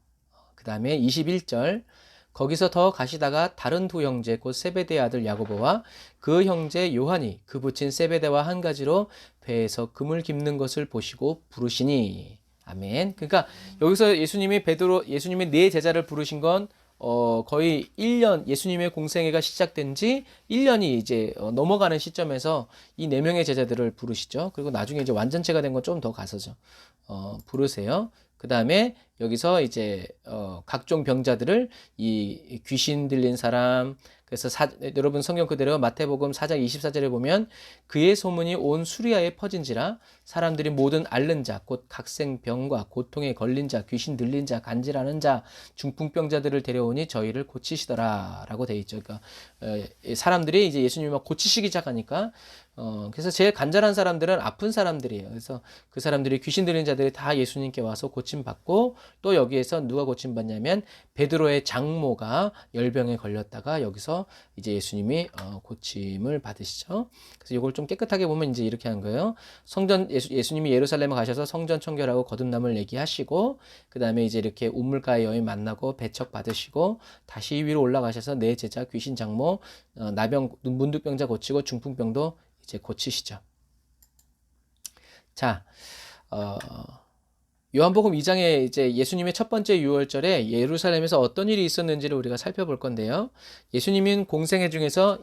그 다음에 21절 거기서 더 가시다가 다른 두 형제 곧 세베대의 아들 야고보와 그 형제 요한이 그 붙인 세베대와 한 가지로 배에서 금을 깁는 것을 보시고 부르시니. 아멘. 그러니까 여기서 예수님이 예수님의 네 제자를 부르신 건 거의 1년, 예수님의 공생애가 시작된 지 1년이 이제 넘어가는 시점에서 이 4명의 제자들을 부르시죠. 그리고 나중에 이제 완전체가 된 건 좀 더 가서죠. 부르세요. 그 다음에 여기서 이제 각종 병자들을 이 귀신 들린 사람, 그래서 여러분 성경 그대로 마태복음 4장 24절에 보면 그의 소문이 온 수리아에 퍼진지라 사람들이 모든 앓는 자, 곧 각생병과 고통에 걸린 자, 귀신 들린 자, 간질하는 자, 중풍병자들을 데려오니 저희를 고치시더라 라고 되어 있죠. 그러니까 사람들이 이제 예수님이 막 고치시기 시작하니까 그래서 제일 간절한 사람들은 아픈 사람들이에요. 그래서 그 사람들이 귀신 들린 자들이 다 예수님께 와서 고침받고 또 여기에서 누가 고침받냐면 베드로의 장모가 열병에 걸렸다가 여기서 이제 예수님이 고침을 받으시죠. 그래서 이걸 좀 깨끗하게 보면 이제 이렇게 한 거예요. 예수님이 예루살렘에 가셔서 성전 청결하고 거듭남을 얘기하시고 그 다음에 이제 이렇게 우물가의 여인 만나고 배척 받으시고 다시 위로 올라가셔서 내 제자 귀신 장모 나병 문둥병자 고치고 중풍병도 이제 고치시죠. 자, 요한복음 2장에 이제 예수님의 첫 번째 유월절에 예루살렘에서 어떤 일이 있었는지를 우리가 살펴볼 건데요. 예수님은 공생애 중에서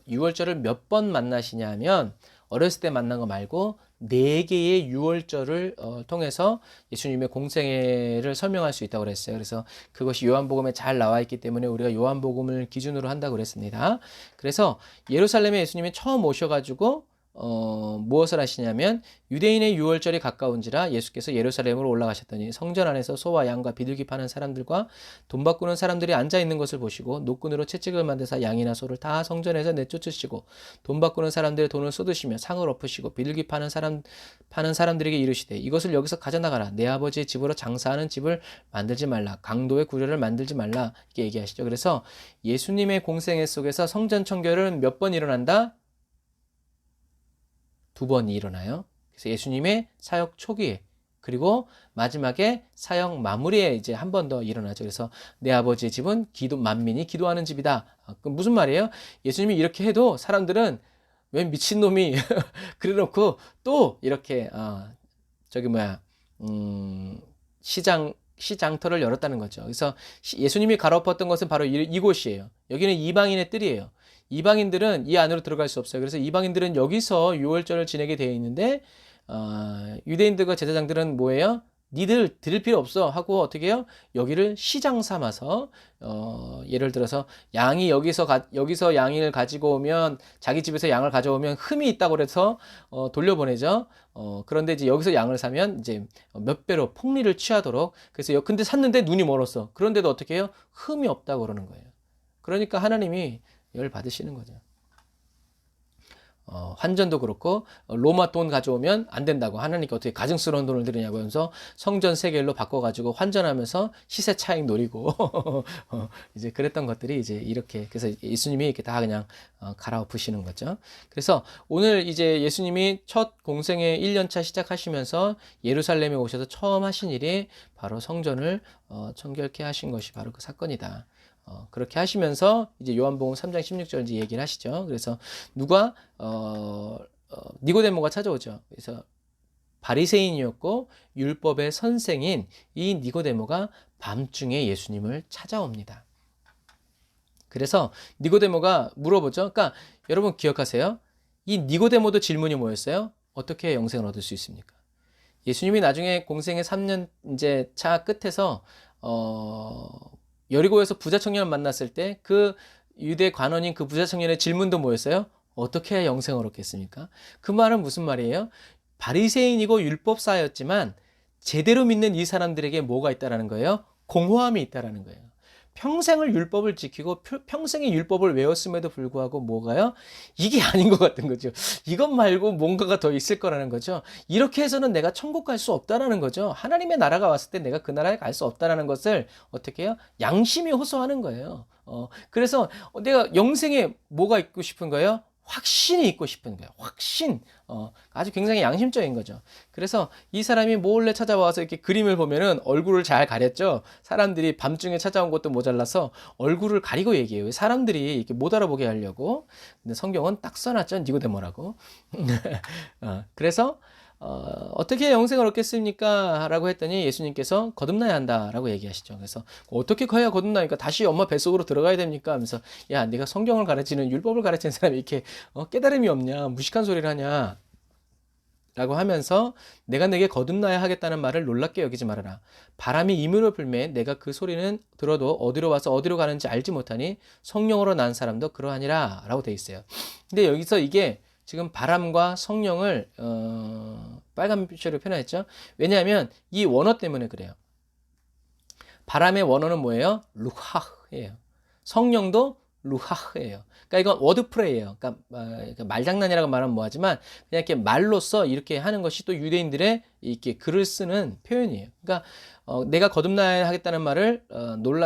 유월절을 몇 번 만나시냐면 어렸을 때 만난 거 말고 4개의 유월절을 통해서 예수님의 공생애를 설명할 수 있다고 그랬어요. 그래서 그것이 요한복음에 잘 나와 있기 때문에 우리가 요한복음을 기준으로 한다고 그랬습니다. 그래서 예루살렘에 예수님이 처음 오셔가지고 무엇을 하시냐면 유대인의 유월절이 가까운지라 예수께서 예루살렘으로 올라가셨더니 성전 안에서 소와 양과 비둘기 파는 사람들과 돈 바꾸는 사람들이 앉아있는 것을 보시고 노끈으로 채찍을 만드사 양이나 소를 다 성전에서 내쫓으시고 돈 바꾸는 사람들의 돈을 쏟으시며 상을 엎으시고 비둘기 파는 사람들에게 이르시되 이것을 여기서 가져나가라. 내 아버지의 집으로 장사하는 집을 만들지 말라. 강도의 구려를 만들지 말라. 이렇게 얘기하시죠. 그래서 예수님의 공생애 속에서 성전 청결은 몇 번 일어난다? 2번이 일어나요. 그래서 예수님의 사역 초기에 그리고 마지막에 사역 마무리에 이제 한 번 더 일어나죠. 그래서 내 아버지의 집은 만민이 기도하는 집이다. 그럼 무슨 말이에요? 예수님이 이렇게 해도 사람들은 왜 미친놈이 그래놓고 또 이렇게 시장터를 열었다는 거죠. 그래서 예수님이 가로엎었던 것은 바로 이곳이에요. 여기는 이방인의 뜰이에요. 이방인들은 이 안으로 들어갈 수 없어요. 그래서 이방인들은 여기서 유월절을 지내게 되어 있는데 유대인들과 제사장들은 뭐예요? 니들 들을 필요 없어 하고 어떻게 해요? 여기를 시장 삼아서 예를 들어서 양이 여기서 양을 가지고 오면 자기 집에서 양을 가져오면 흠이 있다고 그래서 돌려보내죠. 그런데 이제 여기서 양을 사면 이제 몇 배로 폭리를 취하도록 그래서 근데 샀는데 눈이 멀었어. 그런데도 어떻게 해요? 흠이 없다고 그러는 거예요. 그러니까 하나님이 열 받으시는 거죠. 환전도 그렇고 로마 돈 가져오면 안 된다고 하나님께 어떻게 가증스러운 돈을 드리냐고 하면서 성전 세겔로 바꿔가지고 환전하면서 시세 차익 노리고 이제 그랬던 것들이 이제 이렇게 그래서 예수님이 이렇게 다 그냥 갈아엎으시는 거죠. 그래서 오늘 이제 예수님이 첫 공생의 1년차 시작하시면서 예루살렘에 오셔서 처음 하신 일이 바로 성전을 청결케 하신 것이 바로 그 사건이다. 그렇게 하시면서 이제 요한복음 3장 16절 이제 얘기를 하시죠. 그래서 누가 니고데모가 찾아오죠. 그래서 바리새인이었고 율법의 선생인 이 니고데모가 밤중에 예수님을 찾아옵니다. 그래서 니고데모가 물어보죠. 그러니까 여러분 기억하세요. 이 니고데모도 질문이 뭐였어요? 어떻게 영생을 얻을 수 있습니까? 예수님이 나중에 공생의 3년 이제 차 끝에서 여리고에서 부자 청년을 만났을 때 그 유대 관원인 그 부자 청년의 질문도 뭐였어요? 어떻게 해야 영생을 얻겠습니까? 그 말은 무슨 말이에요? 바리새인이고 율법사였지만 제대로 믿는 이 사람들에게 뭐가 있다라는 거예요? 공허함이 있다라는 거예요. 평생을 율법을 지키고 평생의 율법을 외웠음에도 불구하고 뭐가요? 이게 아닌 것 같은 거죠. 이것 말고 뭔가가 더 있을 거라는 거죠. 이렇게 해서는 내가 천국 갈 수 없다라는 거죠. 하나님의 나라가 왔을 때 내가 그 나라에 갈 수 없다라는 것을 어떻게 해요? 양심이 호소하는 거예요. 그래서 내가 영생에 뭐가 있고 싶은 거예요? 확신이 있고 싶은 거예요. 확신. 아주 굉장히 양심적인 거죠. 그래서 이 사람이 몰래 찾아와서 이렇게 그림을 보면은 얼굴을 잘 가렸죠. 사람들이 밤중에 찾아온 것도 모자라서 얼굴을 가리고 얘기해요. 사람들이 이렇게 못 알아보게 하려고. 근데 성경은 딱 써놨죠. 니고데모라고. 그래서 어떻게 영생을 얻겠습니까? 라고 했더니 예수님께서 거듭나야 한다라고 얘기하시죠. 그래서 어떻게 해야 거듭나니까 다시 엄마 뱃속으로 들어가야 됩니까? 하면서 야, 네가 성경을 가르치는 율법을 가르치는 사람이 이렇게 깨달음이 없냐? 무식한 소리를 하냐? 라고 하면서 내가 내게 거듭나야 하겠다는 말을 놀랍게 여기지 말아라. 바람이 이물을 불매 내가 그 소리는 들어도 어디로 와서 어디로 가는지 알지 못하니 성령으로 난 사람도 그러하니라 라고 돼 있어요. 근데 여기서 이게 지금 바람과 성령을 빨간 빛으로 표현했죠. 왜냐하면 이 원어 때문에 그래요. 바람의 원어는 뭐예요? 루하흐예요. 성령도 루하흐예요. 그러니까 이건 워드프레이예요. 그러니까 말장난이라고 말하면 뭐하지만 그냥 이렇게 말로써 이렇게 하는 것이 또 유대인들의 이렇게 글을 쓰는 표현이에요. 그러니까 내가 거듭나야 하겠다는 말을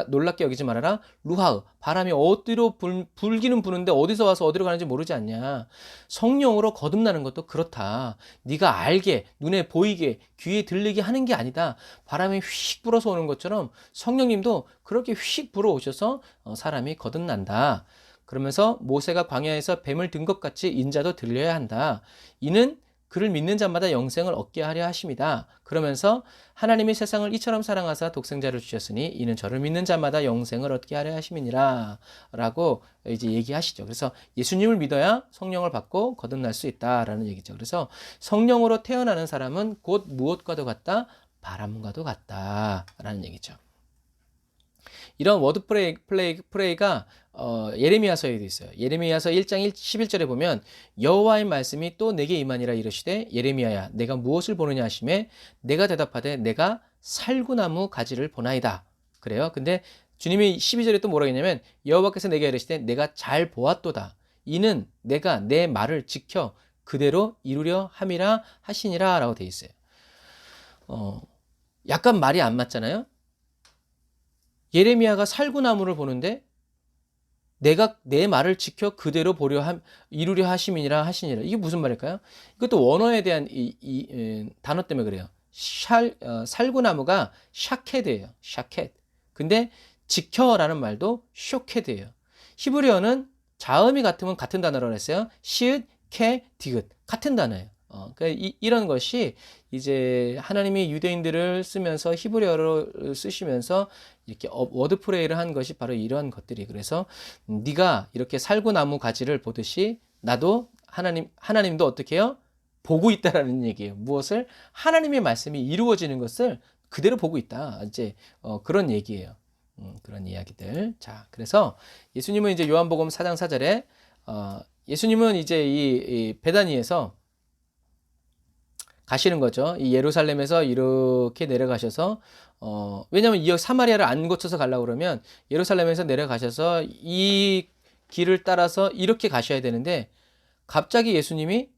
놀랍게 여기지 말아라. 루하흐, 바람이 어디로 불기는 부는데 어디서 와서 어디로 가는지 모르지 않냐. 성령으로 거듭나는 것도 그렇다. 네가 알게, 눈에 보이게, 귀에 들리게 하는 게 아니다. 바람이 휙 불어서 오는 것처럼 성령님도 그렇게 휙 불어오셔서 사람이 거듭난다. 그러면서 모세가 광야에서 뱀을 든 것 같이 인자도 들려야 한다. 이는 그를 믿는 자마다 영생을 얻게 하려 하심이다. 그러면서 하나님이 세상을 이처럼 사랑하사 독생자를 주셨으니 이는 저를 믿는 자마다 영생을 얻게 하려 하심이니라 라고 이제 얘기하시죠. 그래서 예수님을 믿어야 성령을 받고 거듭날 수 있다라는 얘기죠. 그래서 성령으로 태어나는 사람은 곧 무엇과도 같다? 바람과도 같다라는 얘기죠. 이런 워드 프레이가 예레미야서에도 있어요. 예레미야서 1장 11절에 보면 여호와의 말씀이 또 내게 임하니라 이르시되 예레미야야 내가 무엇을 보느냐 하시매 내가 대답하되 내가 살구나무 가지를 보나이다. 그래요. 근데 주님이 12절에 또 뭐라고 했냐면 여호와께서 내게 이르시되 내가 잘 보았도다. 이는 내가 내 말을 지켜 그대로 이루려 함이라 하시니라 라고 돼 있어요. 약간 말이 안 맞잖아요. 예레미야가 살구나무를 보는데 내가 내 말을 지켜 그대로 이루려 하심이니라 하시니라. 이게 무슨 말일까요? 이것도 원어에 대한 단어 때문에 그래요. 살구나무가 샤켓이에요. 샤켓. 근데 지켜라는 말도 쇼켓이에요. 히브리어는 자음이 같으면 같은 단어라고 했어요. 시읒, 케, 디귿. 같은 단어예요. 그러니까 이런 것이 이제 하나님이 유대인들을 쓰면서 히브리어로 쓰시면서 이렇게 워드프레이를 한 것이 바로 이런 것들이. 그래서 네가 이렇게 살구나무 가지를 보듯이 나도 하나님도 어떻게 해요? 보고 있다라는 얘기예요. 무엇을? 하나님의 말씀이 이루어지는 것을 그대로 보고 있다. 이제 그런 얘기예요. 그런 이야기들. 자, 그래서 예수님은 이제 요한복음 4장 4절에 예수님은 이제 이 베다니에서 가시는 거죠. 이 예루살렘에서 이렇게 내려가셔서 왜냐하면 이 사마리아를 안 거쳐서 가려고 그러면 예루살렘에서 내려가셔서 이 길을 따라서 이렇게 가셔야 되는데 갑자기 예수님이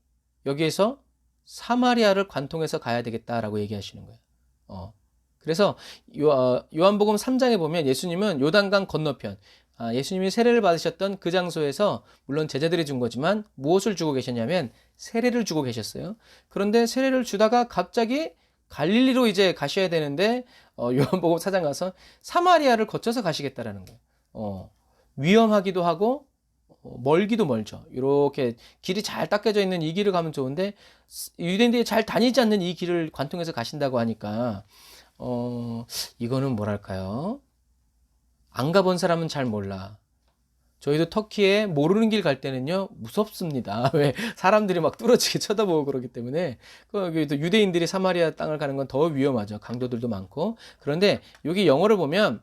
여기에서 사마리아를 관통해서 가야 되겠다라고 얘기하시는 거예요. 그래서 요한복음 3장에 보면 예수님은 요단강 건너편 예수님이 세례를 받으셨던 그 장소에서 물론 제자들이 준 거지만 무엇을 주고 계셨냐면 세례를 주고 계셨어요. 그런데 세례를 주다가 갑자기 갈릴리로 이제 가셔야 되는데 요한복음 4장 가서 사마리아를 거쳐서 가시겠다라는 거예요. 위험하기도 하고 멀기도 멀죠. 이렇게 길이 잘 닦여져 있는 이 길을 가면 좋은데 유대인들이 잘 다니지 않는 이 길을 관통해서 가신다고 하니까 이거는 뭐랄까요? 안 가본 사람은 잘 몰라. 저희도 터키에 모르는 길 갈 때는요, 무섭습니다. 왜? 사람들이 막 뚫어지게 쳐다보고 그러기 때문에. 여기도 유대인들이 사마리아 땅을 가는 건 더 위험하죠. 강도들도 많고. 그런데 여기 영어를 보면,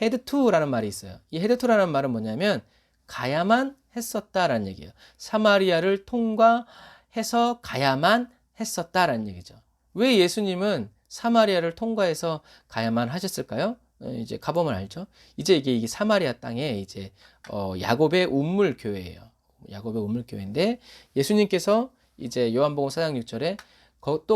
head to라는 말이 있어요. 이 head to라는 말은 뭐냐면, 가야만 했었다라는 얘기예요. 사마리아를 통과해서 가야만 했었다라는 얘기죠. 왜 예수님은 사마리아를 통과해서 가야만 하셨을까요? 이제 가보면 알죠. 이제 이게 사마리아 땅에 이제 야곱의 운물 교회예요. 야곱의 운물 교회인데 예수님께서 이제 요한복음 4장 6절에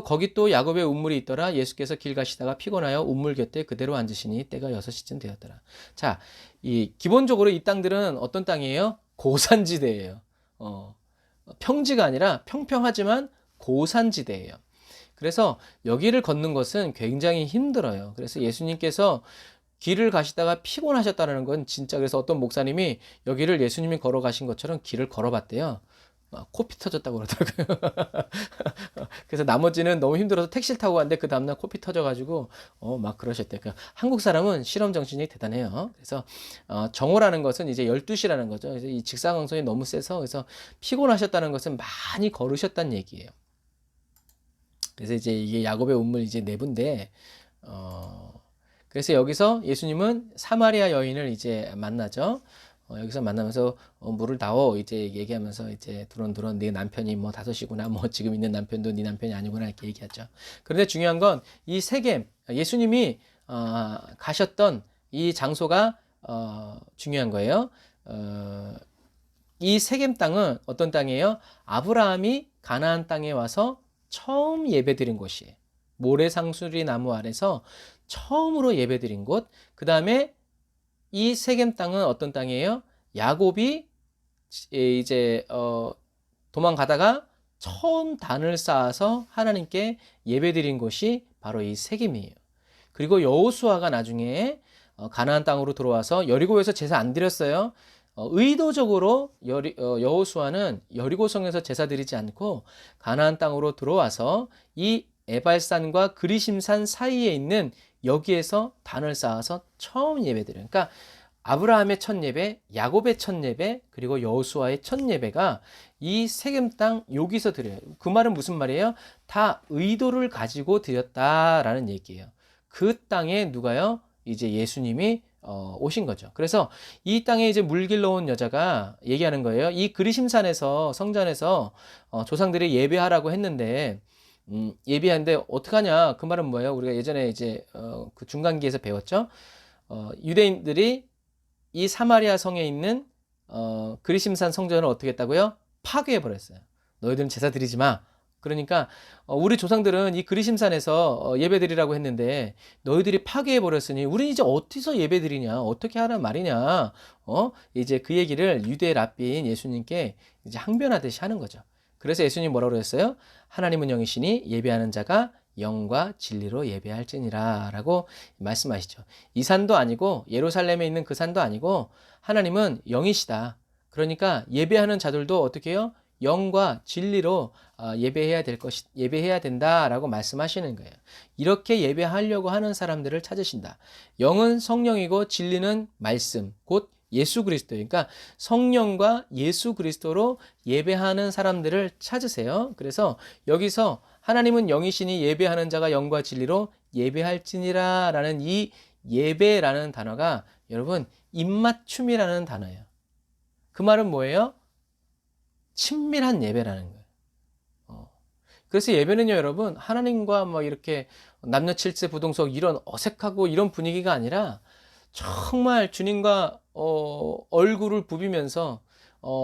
거기 또 야곱의 운물이 있더라. 예수께서 길 가시다가 피곤하여 운물 곁에 그대로 앉으시니 때가 6시쯤 되었더라. 자, 이 기본적으로 이 땅들은 어떤 땅이에요? 고산지대예요. 평지가 아니라 평평하지만 고산지대예요. 그래서 여기를 걷는 것은 굉장히 힘들어요. 그래서 예수님께서 길을 가시다가 피곤하셨다는 건 진짜, 그래서 어떤 목사님이 여기를 예수님이 걸어가신 것처럼 길을 걸어봤대요. 코피 터졌다고 그러더라고요. 그래서 나머지는 너무 힘들어서 택시를 타고 갔는데 그 다음날 코피 터져가지고 막 그러셨대요. 그러니까 한국 사람은 실험 정신이 대단해요. 그래서 정오라는 것은 이제 12시라는 거죠. 그래서 이 직사광선이 너무 세서, 그래서 피곤하셨다는 것은 많이 걸으셨다는 얘기예요. 그래서 이제 이게 야곱의 운물 이제 내부인데, 그래서 여기서 예수님은 사마리아 여인을 이제 만나죠. 여기서 만나면서 물을 다오 이제 얘기하면서 이제 두런두런 네 남편이 뭐 5이구나, 뭐 지금 있는 남편도 네 남편이 아니구나 이렇게 얘기하죠. 그런데 중요한 건 이 세겜, 예수님이 가셨던 이 장소가 중요한 거예요. 이 세겜 땅은 어떤 땅이에요? 아브라함이 가나안 땅에 와서 처음 예배드린 곳이에요. 모래상수리 나무 아래서 처음으로 예배드린 곳. 그 다음에 이 세겜 땅은 어떤 땅이에요? 야곱이 이제 도망가다가 처음 단을 쌓아서 하나님께 예배드린 곳이 바로 이 세겜이에요. 그리고 여호수아가 나중에 가나안 땅으로 들어와서 여리고에서 제사 안 드렸어요. 의도적으로 여호수아는 여리고성에서 제사 드리지 않고 가나안 땅으로 들어와서 이 에발산과 그리심산 사이에 있는 여기에서 단을 쌓아서 처음 예배드려요. 그러니까 아브라함의 첫 예배, 야곱의 첫 예배, 그리고 여호수아의 첫 예배가 이 세겜 땅 여기서 드려요. 그 말은 무슨 말이에요? 다 의도를 가지고 드렸다라는 얘기예요. 그 땅에 누가요? 이제 예수님이 오신 거죠. 그래서 이 땅에 이제 물 길러 온 여자가 얘기하는 거예요. 이 그리심산에서 성전에서 조상들이 예배하라고 했는데 예배하는데 어떡하냐? 그 말은 뭐예요? 우리가 예전에 이제 그 중간기에서 배웠죠. 유대인들이 이 사마리아 성에 있는 그리심산 성전을 어떻게 했다고요? 파괴해 버렸어요. 너희들은 제사 드리지 마. 그러니까 우리 조상들은 이 그리심산에서 예배드리라고 했는데 너희들이 파괴해 버렸으니 우리는 이제 어디서 예배드리냐, 어떻게 하란 말이냐. 이제 그 얘기를 유대 랍비인 예수님께 이제 항변하듯이 하는 거죠. 그래서 예수님 뭐라고 그랬어요? 하나님은 영이시니 예배하는 자가 영과 진리로 예배할지니라 라고 말씀하시죠. 이 산도 아니고 예루살렘에 있는 그 산도 아니고 하나님은 영이시다. 그러니까 예배하는 자들도 어떻게 해요? 영과 진리로 예배해야 된다라고 말씀하시는 거예요. 이렇게 예배하려고 하는 사람들을 찾으신다. 영은 성령이고 진리는 말씀, 곧 예수 그리스도. 그러니까 성령과 예수 그리스도로 예배하는 사람들을 찾으세요. 그래서 여기서 하나님은 영이시니 예배하는 자가 영과 진리로 예배할지니라 라는 이 예배라는 단어가 여러분 입맞춤이라는 단어예요. 그 말은 뭐예요? 친밀한 예배라는 거예요. 그래서 예배는요, 여러분, 하나님과 막 이렇게 남녀 칠세 부동석 이런 어색하고 이런 분위기가 아니라 정말 주님과 얼굴을 부비면서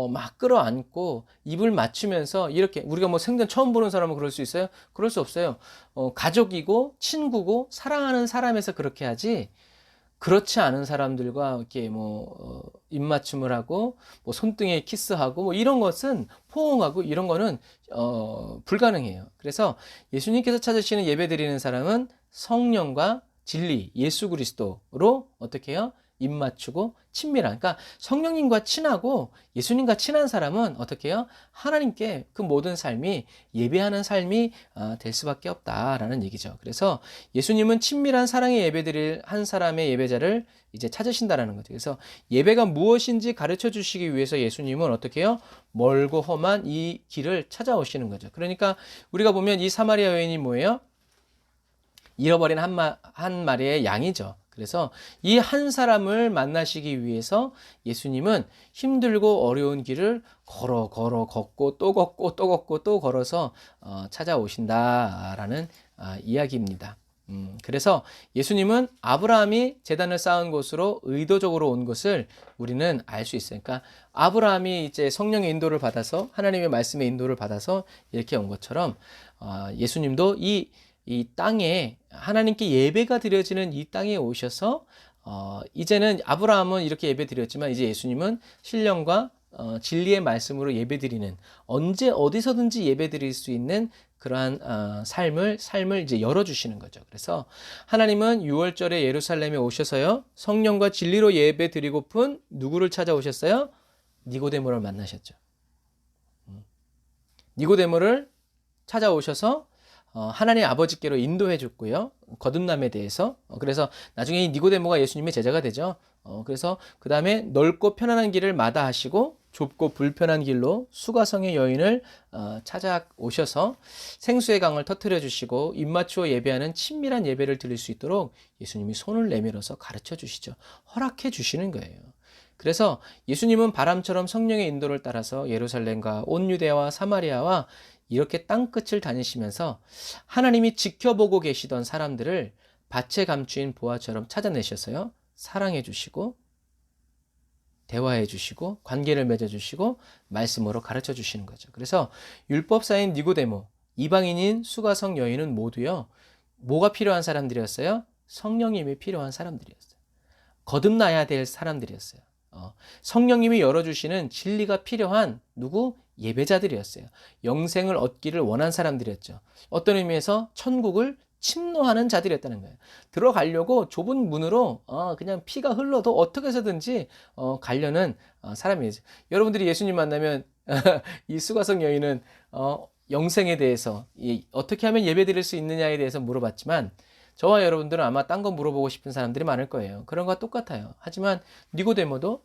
막 끌어안고 입을 맞추면서 이렇게 우리가 뭐 생전 처음 보는 사람은 그럴 수 있어요? 그럴 수 없어요. 가족이고 친구고 사랑하는 사람에서 그렇게 하지. 그렇지 않은 사람들과 이렇게 뭐 입맞춤을 하고 뭐 손등에 키스하고 뭐 이런 것은 포옹하고 이런 거는 불가능해요. 그래서 예수님께서 찾으시는 예배드리는 사람은 성령과 진리, 예수 그리스도로 어떻게 해요? 입 맞추고 친밀한, 그러니까 성령님과 친하고 예수님과 친한 사람은 어떻게 해요? 하나님께 그 모든 삶이 예배하는 삶이 될 수밖에 없다라는 얘기죠. 그래서 예수님은 친밀한 사랑의 예배드릴 한 사람의 예배자를 이제 찾으신다라는 거죠. 그래서 예배가 무엇인지 가르쳐 주시기 위해서 예수님은 어떻게 해요? 멀고 험한 이 길을 찾아오시는 거죠. 그러니까 우리가 보면 이 사마리아 여인이 뭐예요? 잃어버린 한 마리의 양이죠. 그래서 이 한 사람을 만나시기 위해서 예수님은 힘들고 어려운 길을 걷고 또 걷고 또 걷고 또 걸어서 찾아오신다라는 이야기입니다. 그래서 예수님은 아브라함이 제단을 쌓은 곳으로 의도적으로 온 것을 우리는 알 수 있어요. 그러니까 아브라함이 이제 성령의 인도를 받아서 하나님의 말씀의 인도를 받아서 이렇게 온 것처럼 예수님도 이 땅에 하나님께 예배가 드려지는 이 땅에 오셔서 이제는 아브라함은 이렇게 예배 드렸지만 이제 예수님은 신령과 진리의 말씀으로 예배 드리는, 언제 어디서든지 예배 드릴 수 있는 그러한 삶을 이제 열어주시는 거죠. 그래서 하나님은 6월절에 예루살렘에 오셔서요, 성령과 진리로 예배 드리고픈 누구를 찾아오셨어요? 니고데모를 만나셨죠. 니고데모를 찾아오셔서 하나님 아버지께로 인도해 줬고요. 거듭남에 대해서. 그래서 나중에 이 니고데모가 예수님의 제자가 되죠. 그래서 그 다음에 넓고 편안한 길을 마다하시고 좁고 불편한 길로 수가성의 여인을 찾아오셔서 생수의 강을 터뜨려 주시고 입맞추어 예배하는 친밀한 예배를 드릴 수 있도록 예수님이 손을 내밀어서 가르쳐 주시죠. 허락해 주시는 거예요. 그래서 예수님은 바람처럼 성령의 인도를 따라서 예루살렘과 온 유대와 사마리아와 이렇게 땅끝을 다니시면서 하나님이 지켜보고 계시던 사람들을 밭에 감추인 보화처럼 찾아내셔서요, 사랑해 주시고 대화해 주시고 관계를 맺어 주시고 말씀으로 가르쳐 주시는 거죠. 그래서 율법사인 니고데모, 이방인인 수가성 여인은 모두요, 뭐가 필요한 사람들이었어요? 성령님이 필요한 사람들이었어요. 거듭나야 될 사람들이었어요. 성령님이 열어주시는 진리가 필요한 누구? 예배자들이었어요. 영생을 얻기를 원한 사람들이었죠. 어떤 의미에서 천국을 침노하는 자들이었다는 거예요. 들어가려고 좁은 문으로 그냥 피가 흘러도 어떻게 해서든지 가려는 사람이죠. 여러분들이 예수님 만나면 이 수가성 여인은 영생에 대해서 어떻게 하면 예배 드릴 수 있느냐에 대해서 물어봤지만 저와 여러분들은 아마 딴 거 물어보고 싶은 사람들이 많을 거예요. 그런 거와 똑같아요. 하지만 니고데모도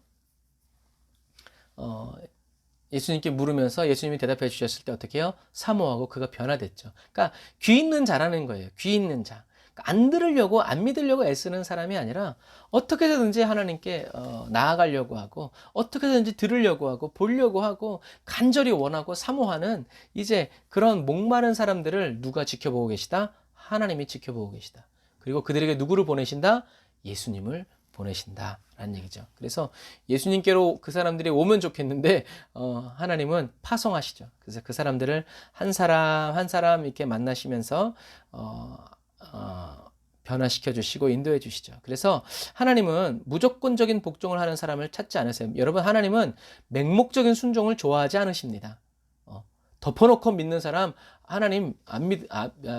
예수님께 물으면서 예수님이 대답해 주셨을 때 어떻게 해요? 사모하고 그가 변화됐죠. 그러니까 귀 있는 자라는 거예요. 귀 있는 자. 그러니까 안 들으려고, 안 믿으려고 애쓰는 사람이 아니라 어떻게 해서든지 하나님께 나아가려고 하고 어떻게 해서든지 들으려고 하고 보려고 하고 간절히 원하고 사모하는 이제 그런 목마른 사람들을 누가 지켜보고 계시다? 하나님이 지켜보고 계시다. 그리고 그들에게 누구를 보내신다? 예수님을 보내신다 라는 얘기죠. 그래서 예수님께로 그 사람들이 오면 좋겠는데 하나님은 파송하시죠. 그래서 그 사람들을 한 사람 한 사람 이렇게 만나시면서 변화시켜 주시고 인도해 주시죠. 그래서 하나님은 무조건적인 복종을 하는 사람을 찾지 않으세요. 여러분, 하나님은 맹목적인 순종을 좋아하지 않으십니다. 덮어놓고 믿는 사람 하나님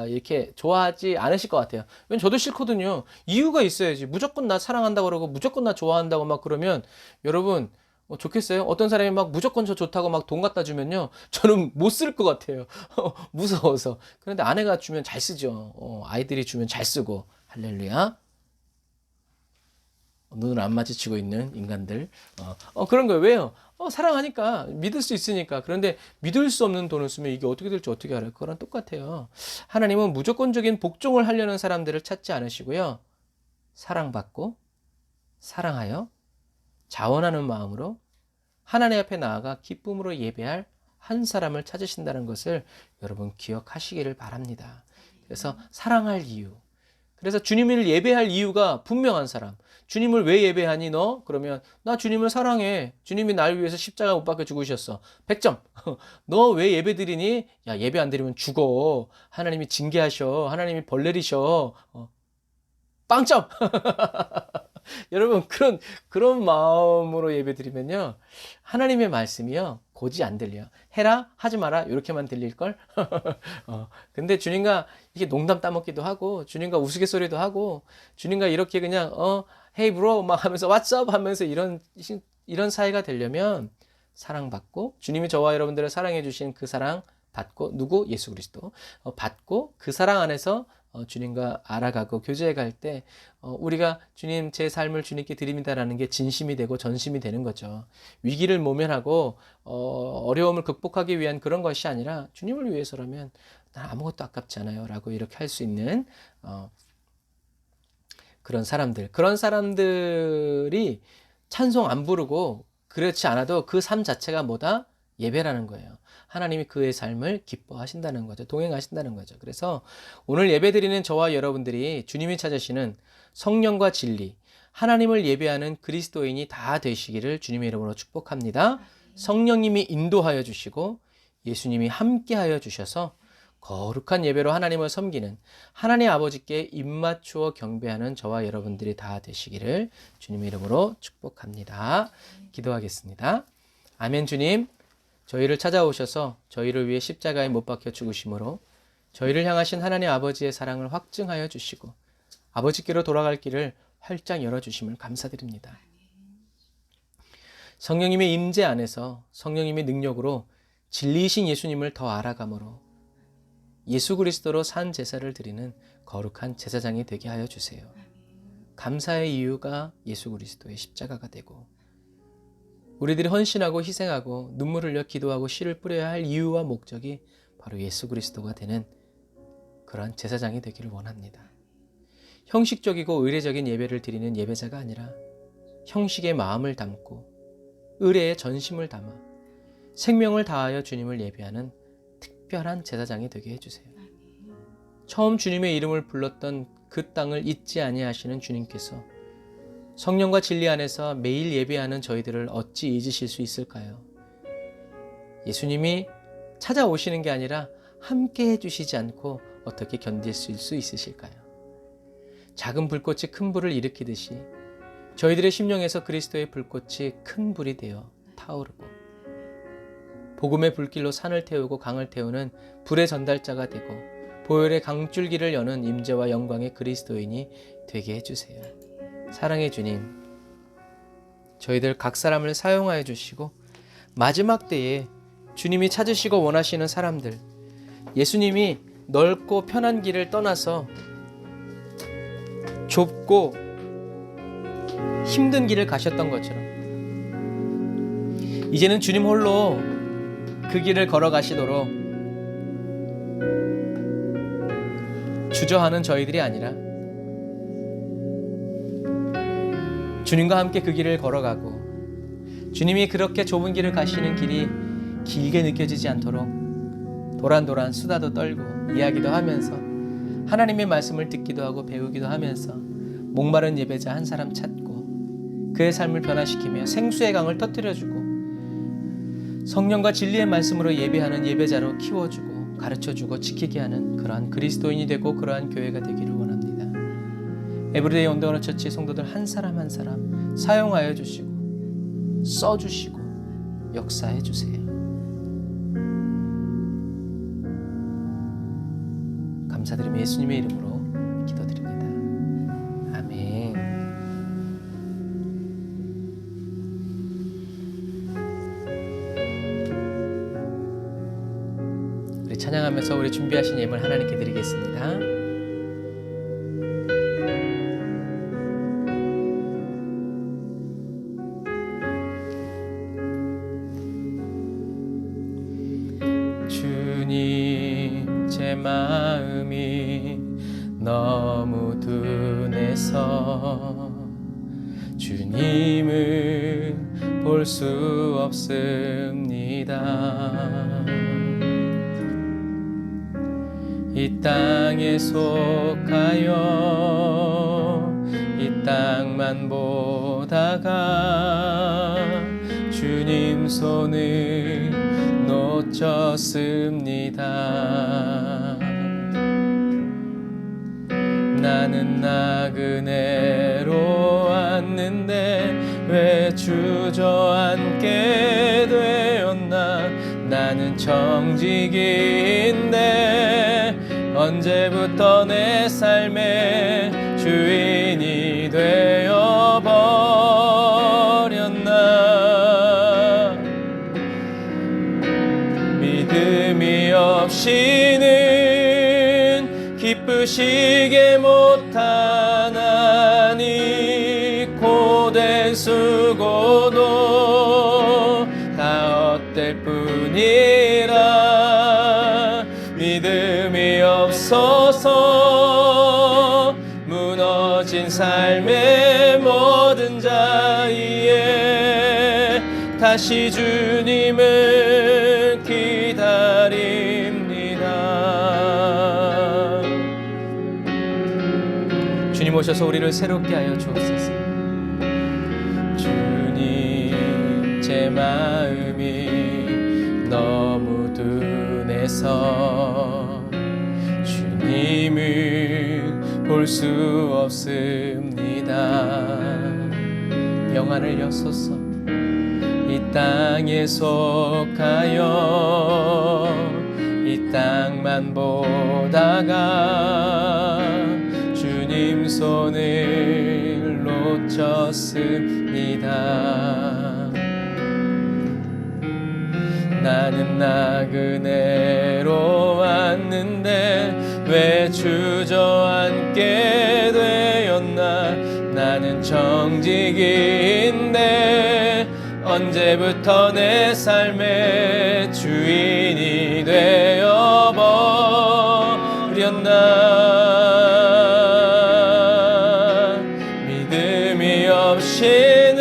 이렇게 좋아하지 않으실 것 같아요. 왜냐면 저도 싫거든요. 이유가 있어야지. 무조건 나 사랑한다고 그러고 무조건 나 좋아한다고 막 그러면 여러분 좋겠어요? 어떤 사람이 막 무조건 저 좋다고 막 돈 갖다 주면요, 저는 못 쓸 것 같아요. 무서워서. 그런데 아내가 주면 잘 쓰죠. 아이들이 주면 잘 쓰고. 할렐루야. 눈을 안 마주치고 있는 인간들. 그런 거예요. 왜요? 사랑하니까, 믿을 수 있으니까. 그런데 믿을 수 없는 돈을 쓰면 이게 어떻게 될지 어떻게 알아요? 그거랑 똑같아요. 하나님은 무조건적인 복종을 하려는 사람들을 찾지 않으시고요, 사랑받고 사랑하여 자원하는 마음으로 하나님 앞에 나아가 기쁨으로 예배할 한 사람을 찾으신다는 것을 여러분 기억하시기를 바랍니다. 그래서 사랑할 이유, 그래서 주님을 예배할 이유가 분명한 사람. 주님을 왜 예배하니 너? 그러면 나 주님을 사랑해. 주님이 날 위해서 십자가 못 박혀 죽으셨어. 100점. 너 왜 예배 드리니? 야, 예배 안 드리면 죽어. 하나님이 징계하셔. 하나님이 벌 내리셔. 빵점. 여러분 그런 마음으로 예배드리면요 하나님의 말씀이요 곧이 안 들려. 해라 하지 마라 이렇게만 들릴걸. 근데 주님과 이게 농담 따먹기도 하고 주님과 우스갯소리도 하고 주님과 이렇게 그냥 헤이 브로 막 하면서 what's up 하면서 이런 사이가 되려면 사랑받고 주님이 저와 여러분들을 사랑해 주신 그 사랑 받고 누구? 예수 그리스도 받고 그 사랑 안에서 주님과 알아가고 교제해 갈 때 우리가 주님 제 삶을 주님께 드립니다라는 게 진심이 되고 전심이 되는 거죠. 위기를 모면하고 어려움을 극복하기 위한 그런 것이 아니라 주님을 위해서라면 난 아무것도 아깝지 않아요 라고 이렇게 할 수 있는 그런 사람들이 찬송 안 부르고 그렇지 않아도 그 삶 자체가 뭐다? 예배라는 거예요. 하나님이 그의 삶을 기뻐하신다는 거죠. 동행하신다는 거죠. 그래서 오늘 예배드리는 저와 여러분들이 주님이 찾으시는 성령과 진리, 하나님을 예배하는 그리스도인이 다 되시기를 주님의 이름으로 축복합니다. 성령님이 인도하여 주시고 예수님이 함께하여 주셔서 거룩한 예배로 하나님을 섬기는 하나님 아버지께 입맞추어 경배하는 저와 여러분들이 다 되시기를 주님의 이름으로 축복합니다. 기도하겠습니다. 아멘. 주님, 저희를 찾아오셔서 저희를 위해 십자가에 못 박혀 죽으심으로 저희를 향하신 하나님 아버지의 사랑을 확증하여 주시고 아버지께로 돌아갈 길을 활짝 열어주심을 감사드립니다. 성령님의 임재 안에서 성령님의 능력으로 진리이신 예수님을 더 알아감으로 예수 그리스도로 산 제사를 드리는 거룩한 제사장이 되게 하여 주세요. 감사의 이유가 예수 그리스도의 십자가가 되고 우리들이 헌신하고 희생하고 눈물 흘려 기도하고 씨를 뿌려야 할 이유와 목적이 바로 예수 그리스도가 되는 그러한 제사장이 되기를 원합니다. 형식적이고 의례적인 예배를 드리는 예배자가 아니라 형식의 마음을 담고 의례의 전심을 담아 생명을 다하여 주님을 예배하는 특별한 제사장이 되게 해주세요. 처음 주님의 이름을 불렀던 그 땅을 잊지 아니하시는 주님께서 성령과 진리 안에서 매일 예배하는 저희들을 어찌 잊으실 수 있을까요? 예수님이 찾아오시는 게 아니라 함께 해주시지 않고 어떻게 견딜 수 있으실까요? 작은 불꽃이 큰 불을 일으키듯이 저희들의 심령에서 그리스도의 불꽃이 큰 불이 되어 타오르고 복음의 불길로 산을 태우고 강을 태우는 불의 전달자가 되고 보혈의 강줄기를 여는 임재와 영광의 그리스도인이 되게 해주세요. 사랑의 주님, 저희들 각 사람을 사용하여 주시고 마지막 때에 주님이 찾으시고 원하시는 사람들, 예수님이 넓고 편한 길을 떠나서 좁고 힘든 길을 가셨던 것처럼 이제는 주님 홀로 그 길을 걸어가시도록 주저하는 저희들이 아니라 주님과 함께 그 길을 걸어가고 주님이 그렇게 좁은 길을 가시는 길이 길게 느껴지지 않도록 도란도란 수다도 떨고 이야기도 하면서 하나님의 말씀을 듣기도 하고 배우기도 하면서 목마른 예배자 한 사람 찾고 그의 삶을 변화시키며 생수의 강을 터뜨려주고 성령과 진리의 말씀으로 예배하는 예배자로 키워주고 가르쳐주고 지키게 하는 그러한 그리스도인이 되고 그러한 교회가 되기를 원합니다. 에브리데이 온더너 처치 성도들 한 사람 한 사람 사용하여 주시고 써주시고 역사해 주세요. 감사드리며 예수님의 이름으로 기도드립니다. 아멘. 우리 찬양하면서 우리 준비하신 예물 하나님께 드리겠습니다. 주님, 제 마음이 너무 둔해서 주님을 볼 수 없습니다. 이 땅에 속하여 이 땅만 보다가 주님 손을 놓쳤습니다. 나는 나그네로 왔는데 왜 주저앉게 되었나. 나는 정직인데 언제부터 내 삶의 주인이 되어버렸나. 믿음이 없이는 기쁘시게 못하나니 고된 수고도 다 헛될 뿐이라. 믿음이 없어서 무너진 삶의 모든 자리에 다시 주님을 기다립니다. 주님 오셔서 우리를 새롭게 하여 주옵소서. 주님, 제 마음이 너무 둔해서 주님을 볼 수 없습니다. 영안을 여소서. 이 땅에 속하여 이 땅만 보다가 주님 손을 놓쳤습니다. 나는 나그네로 왔는데 왜 주저앉게 되었나. 나는 정직인데 언제부터 내 삶의 주인이 되어버렸나. 믿음이 없이는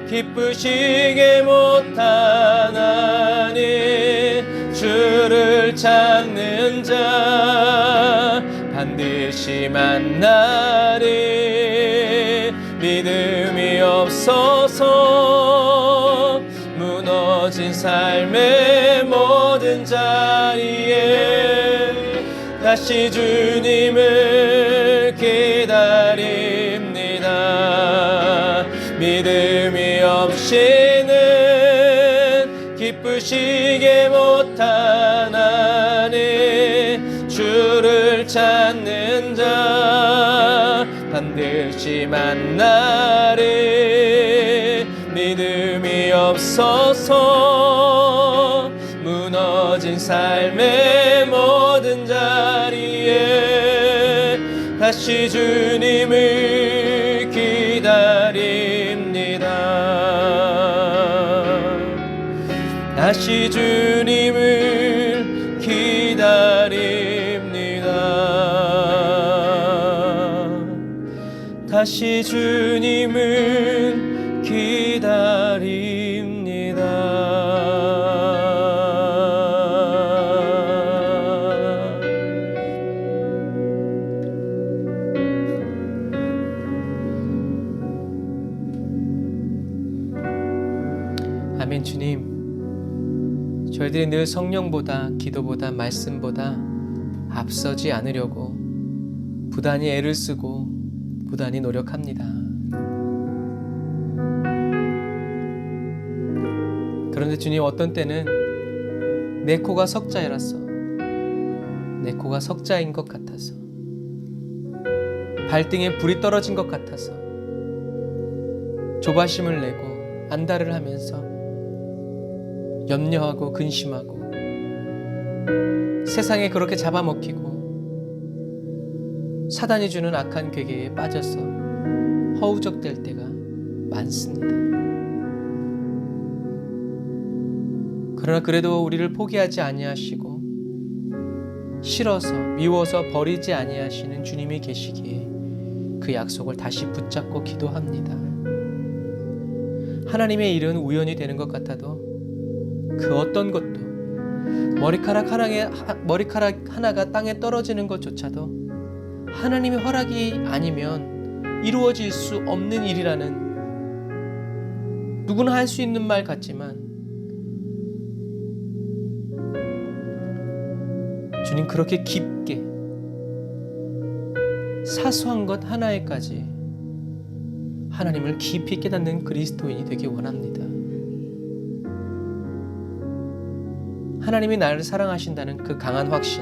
기쁘시게 못하나니 주를 찾는 자 반드시 만나리. 믿음이 없어서 무너진 삶의 모든 자리에 다시 주님을 기다립니다. 믿음이 없이는 기쁘시게 못하나니 주를 찾는 자 반드시 만나리. 믿음이 없어서 무너진 삶의 모든 자리에 다시 주님을 기다립니다. 다시 주님을 기다립니다. 다시 주님을 기다립니다. 아멘. 주님, 저희들이 늘 성령보다 기도보다 말씀보다 앞서지 않으려고 부단히 애를 쓰고 부단히 노력합니다. 그런데 주님, 어떤 때는 내 코가 석자라서, 내 코가 석자인 것 같아서, 발등에 불이 떨어진 것 같아서 조바심을 내고 안달을 하면서 염려하고 근심하고 세상에 그렇게 잡아먹히고 사단이 주는 악한 괴계에 빠져서 허우적될 때가 많습니다. 그러나 그래도 우리를 포기하지 아니하시고 싫어서 미워서 버리지 아니하시는 주님이 계시기에 그 약속을 다시 붙잡고 기도합니다. 하나님의 일은 우연이 되는 것 같아도 그 어떤 것도 머리카락 하나가 땅에 떨어지는 것조차도 하나님의 허락이 아니면 이루어질 수 없는 일이라는, 누구나 할 수 있는 말 같지만 주님, 그렇게 깊게 사소한 것 하나에까지 하나님을 깊이 깨닫는 그리스도인이 되기 원합니다. 하나님이 나를 사랑하신다는 그 강한 확신,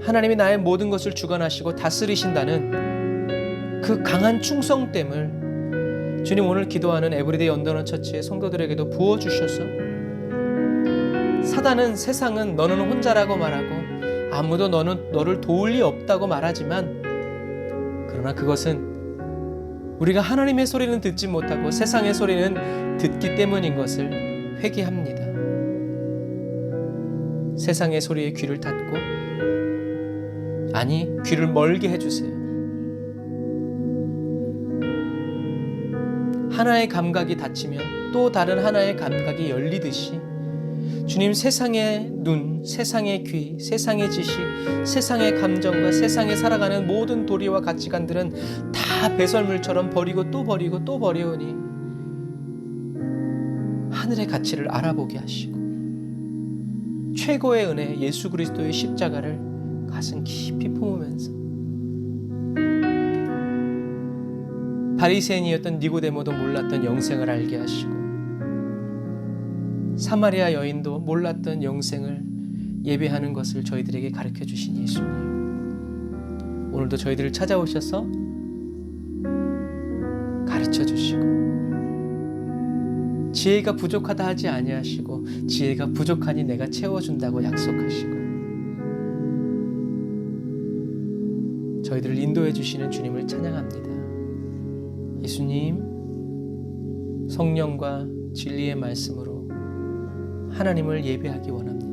하나님이 나의 모든 것을 주관하시고 다스리신다는 그 강한 충성됨을 주님 오늘 기도하는 에브리데이 언더넌 처치의 성도들에게도 부어주셔서 사단은, 세상은 너는 혼자라고 말하고 아무도 너를 도울 리 없다고 말하지만, 그러나 그것은 우리가 하나님의 소리는 듣지 못하고 세상의 소리는 듣기 때문인 것을 회개합니다. 세상의 소리에 귀를 닫고, 아니 귀를 멀게 해주세요. 하나의 감각이 닫히면 또 다른 하나의 감각이 열리듯이 주님, 세상의 눈, 세상의 귀, 세상의 지식, 세상의 감정과 세상에 살아가는 모든 도리와 가치관들은 다 배설물처럼 버리고 또 버리고 또 버리오니 하늘의 가치를 알아보게 하시고 최고의 은혜 예수 그리스도의 십자가를 가슴 깊이 품으면서 바리새인이었던 니고데모도 몰랐던 영생을 알게 하시고 사마리아 여인도 몰랐던 영생을 예배하는 것을 저희들에게 가르쳐 주신 예수님, 오늘도 저희들을 찾아오셔서 가르쳐 주시고 지혜가 부족하다 하지 아니하시고 지혜가 부족하니 내가 채워준다고 약속하시고 저희들을 인도해 주시는 주님을 찬양합니다. 예수님, 성령과 진리의 말씀으로 하나님을 예배하기 원합니다.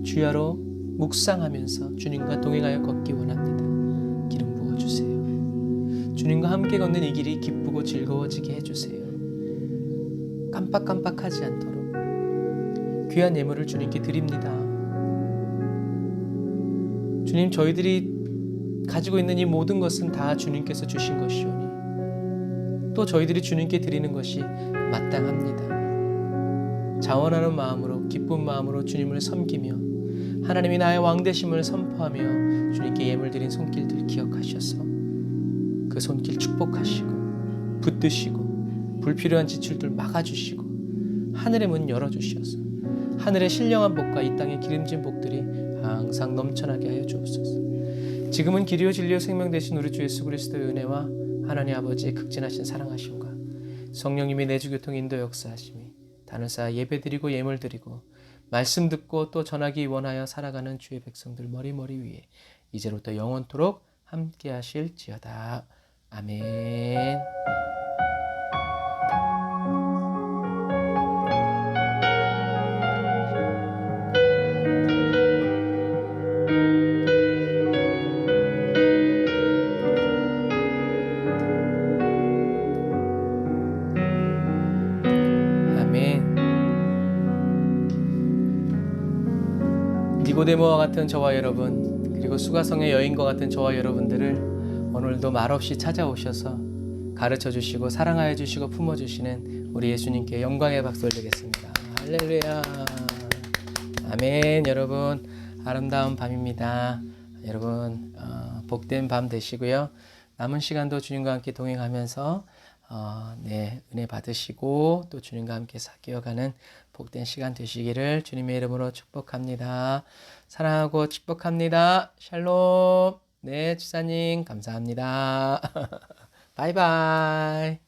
주야로 묵상하면서 주님과 동행하여 걷기 원합니다. 기름 부어주세요. 주님과 함께 걷는 이 길이 기쁘고 즐거워지게 해주세요. 깜빡깜빡하지 않도록 귀한 예물을 주님께 드립니다. 주님, 저희들이 가지고 있는 이 모든 것은 다 주님께서 주신 것이오니 또 저희들이 주님께 드리는 것이 마땅합니다. 자원하는 마음으로, 기쁜 마음으로 주님을 섬기며 하나님이 나의 왕되심을 선포하며 주님께 예물 드린 손길들 기억하셔서 그 손길 축복하시고 붙드시고 불필요한 지출들 막아주시고 하늘의 문 열어주셔서 하늘의 신령한 복과 이 땅의 기름진 복들이 항상 넘쳐나게 하여 주옵소서. 지금은 길이요 진리요 생명 되신 우리 주 예수 그리스도의 은혜와 하나님 아버지의 극진하신 사랑하심과 성령님의 내주교통 인도 역사하심이 다른 쌓아 예배드리고 예물드리고 말씀 듣고 또 전하기 원하여 살아가는 주의 백성들 머리머리 위에 이제로부터 영원토록 함께 하실지어다. 아멘. 니고데모와 같은 저와 여러분, 그리고 수가성의 여인과 같은 저와 여러분들을 오늘도 말없이 찾아오셔서 가르쳐 주시고 사랑하여 주시고 품어 주시는 우리 예수님께 영광의 박수 올리겠습니다. 할렐루야. 아멘. 여러분, 아름다운 밤입니다. 여러분, 복된 밤 되시고요. 남은 시간도 주님과 함께 동행하면서 은혜 받으시고 또 주님과 함께 사귀어가는 복된 시간 되시기를 주님의 이름으로 축복합니다. 사랑하고 축복합니다. 샬롬. 네, 지사님 감사합니다. 바이바이.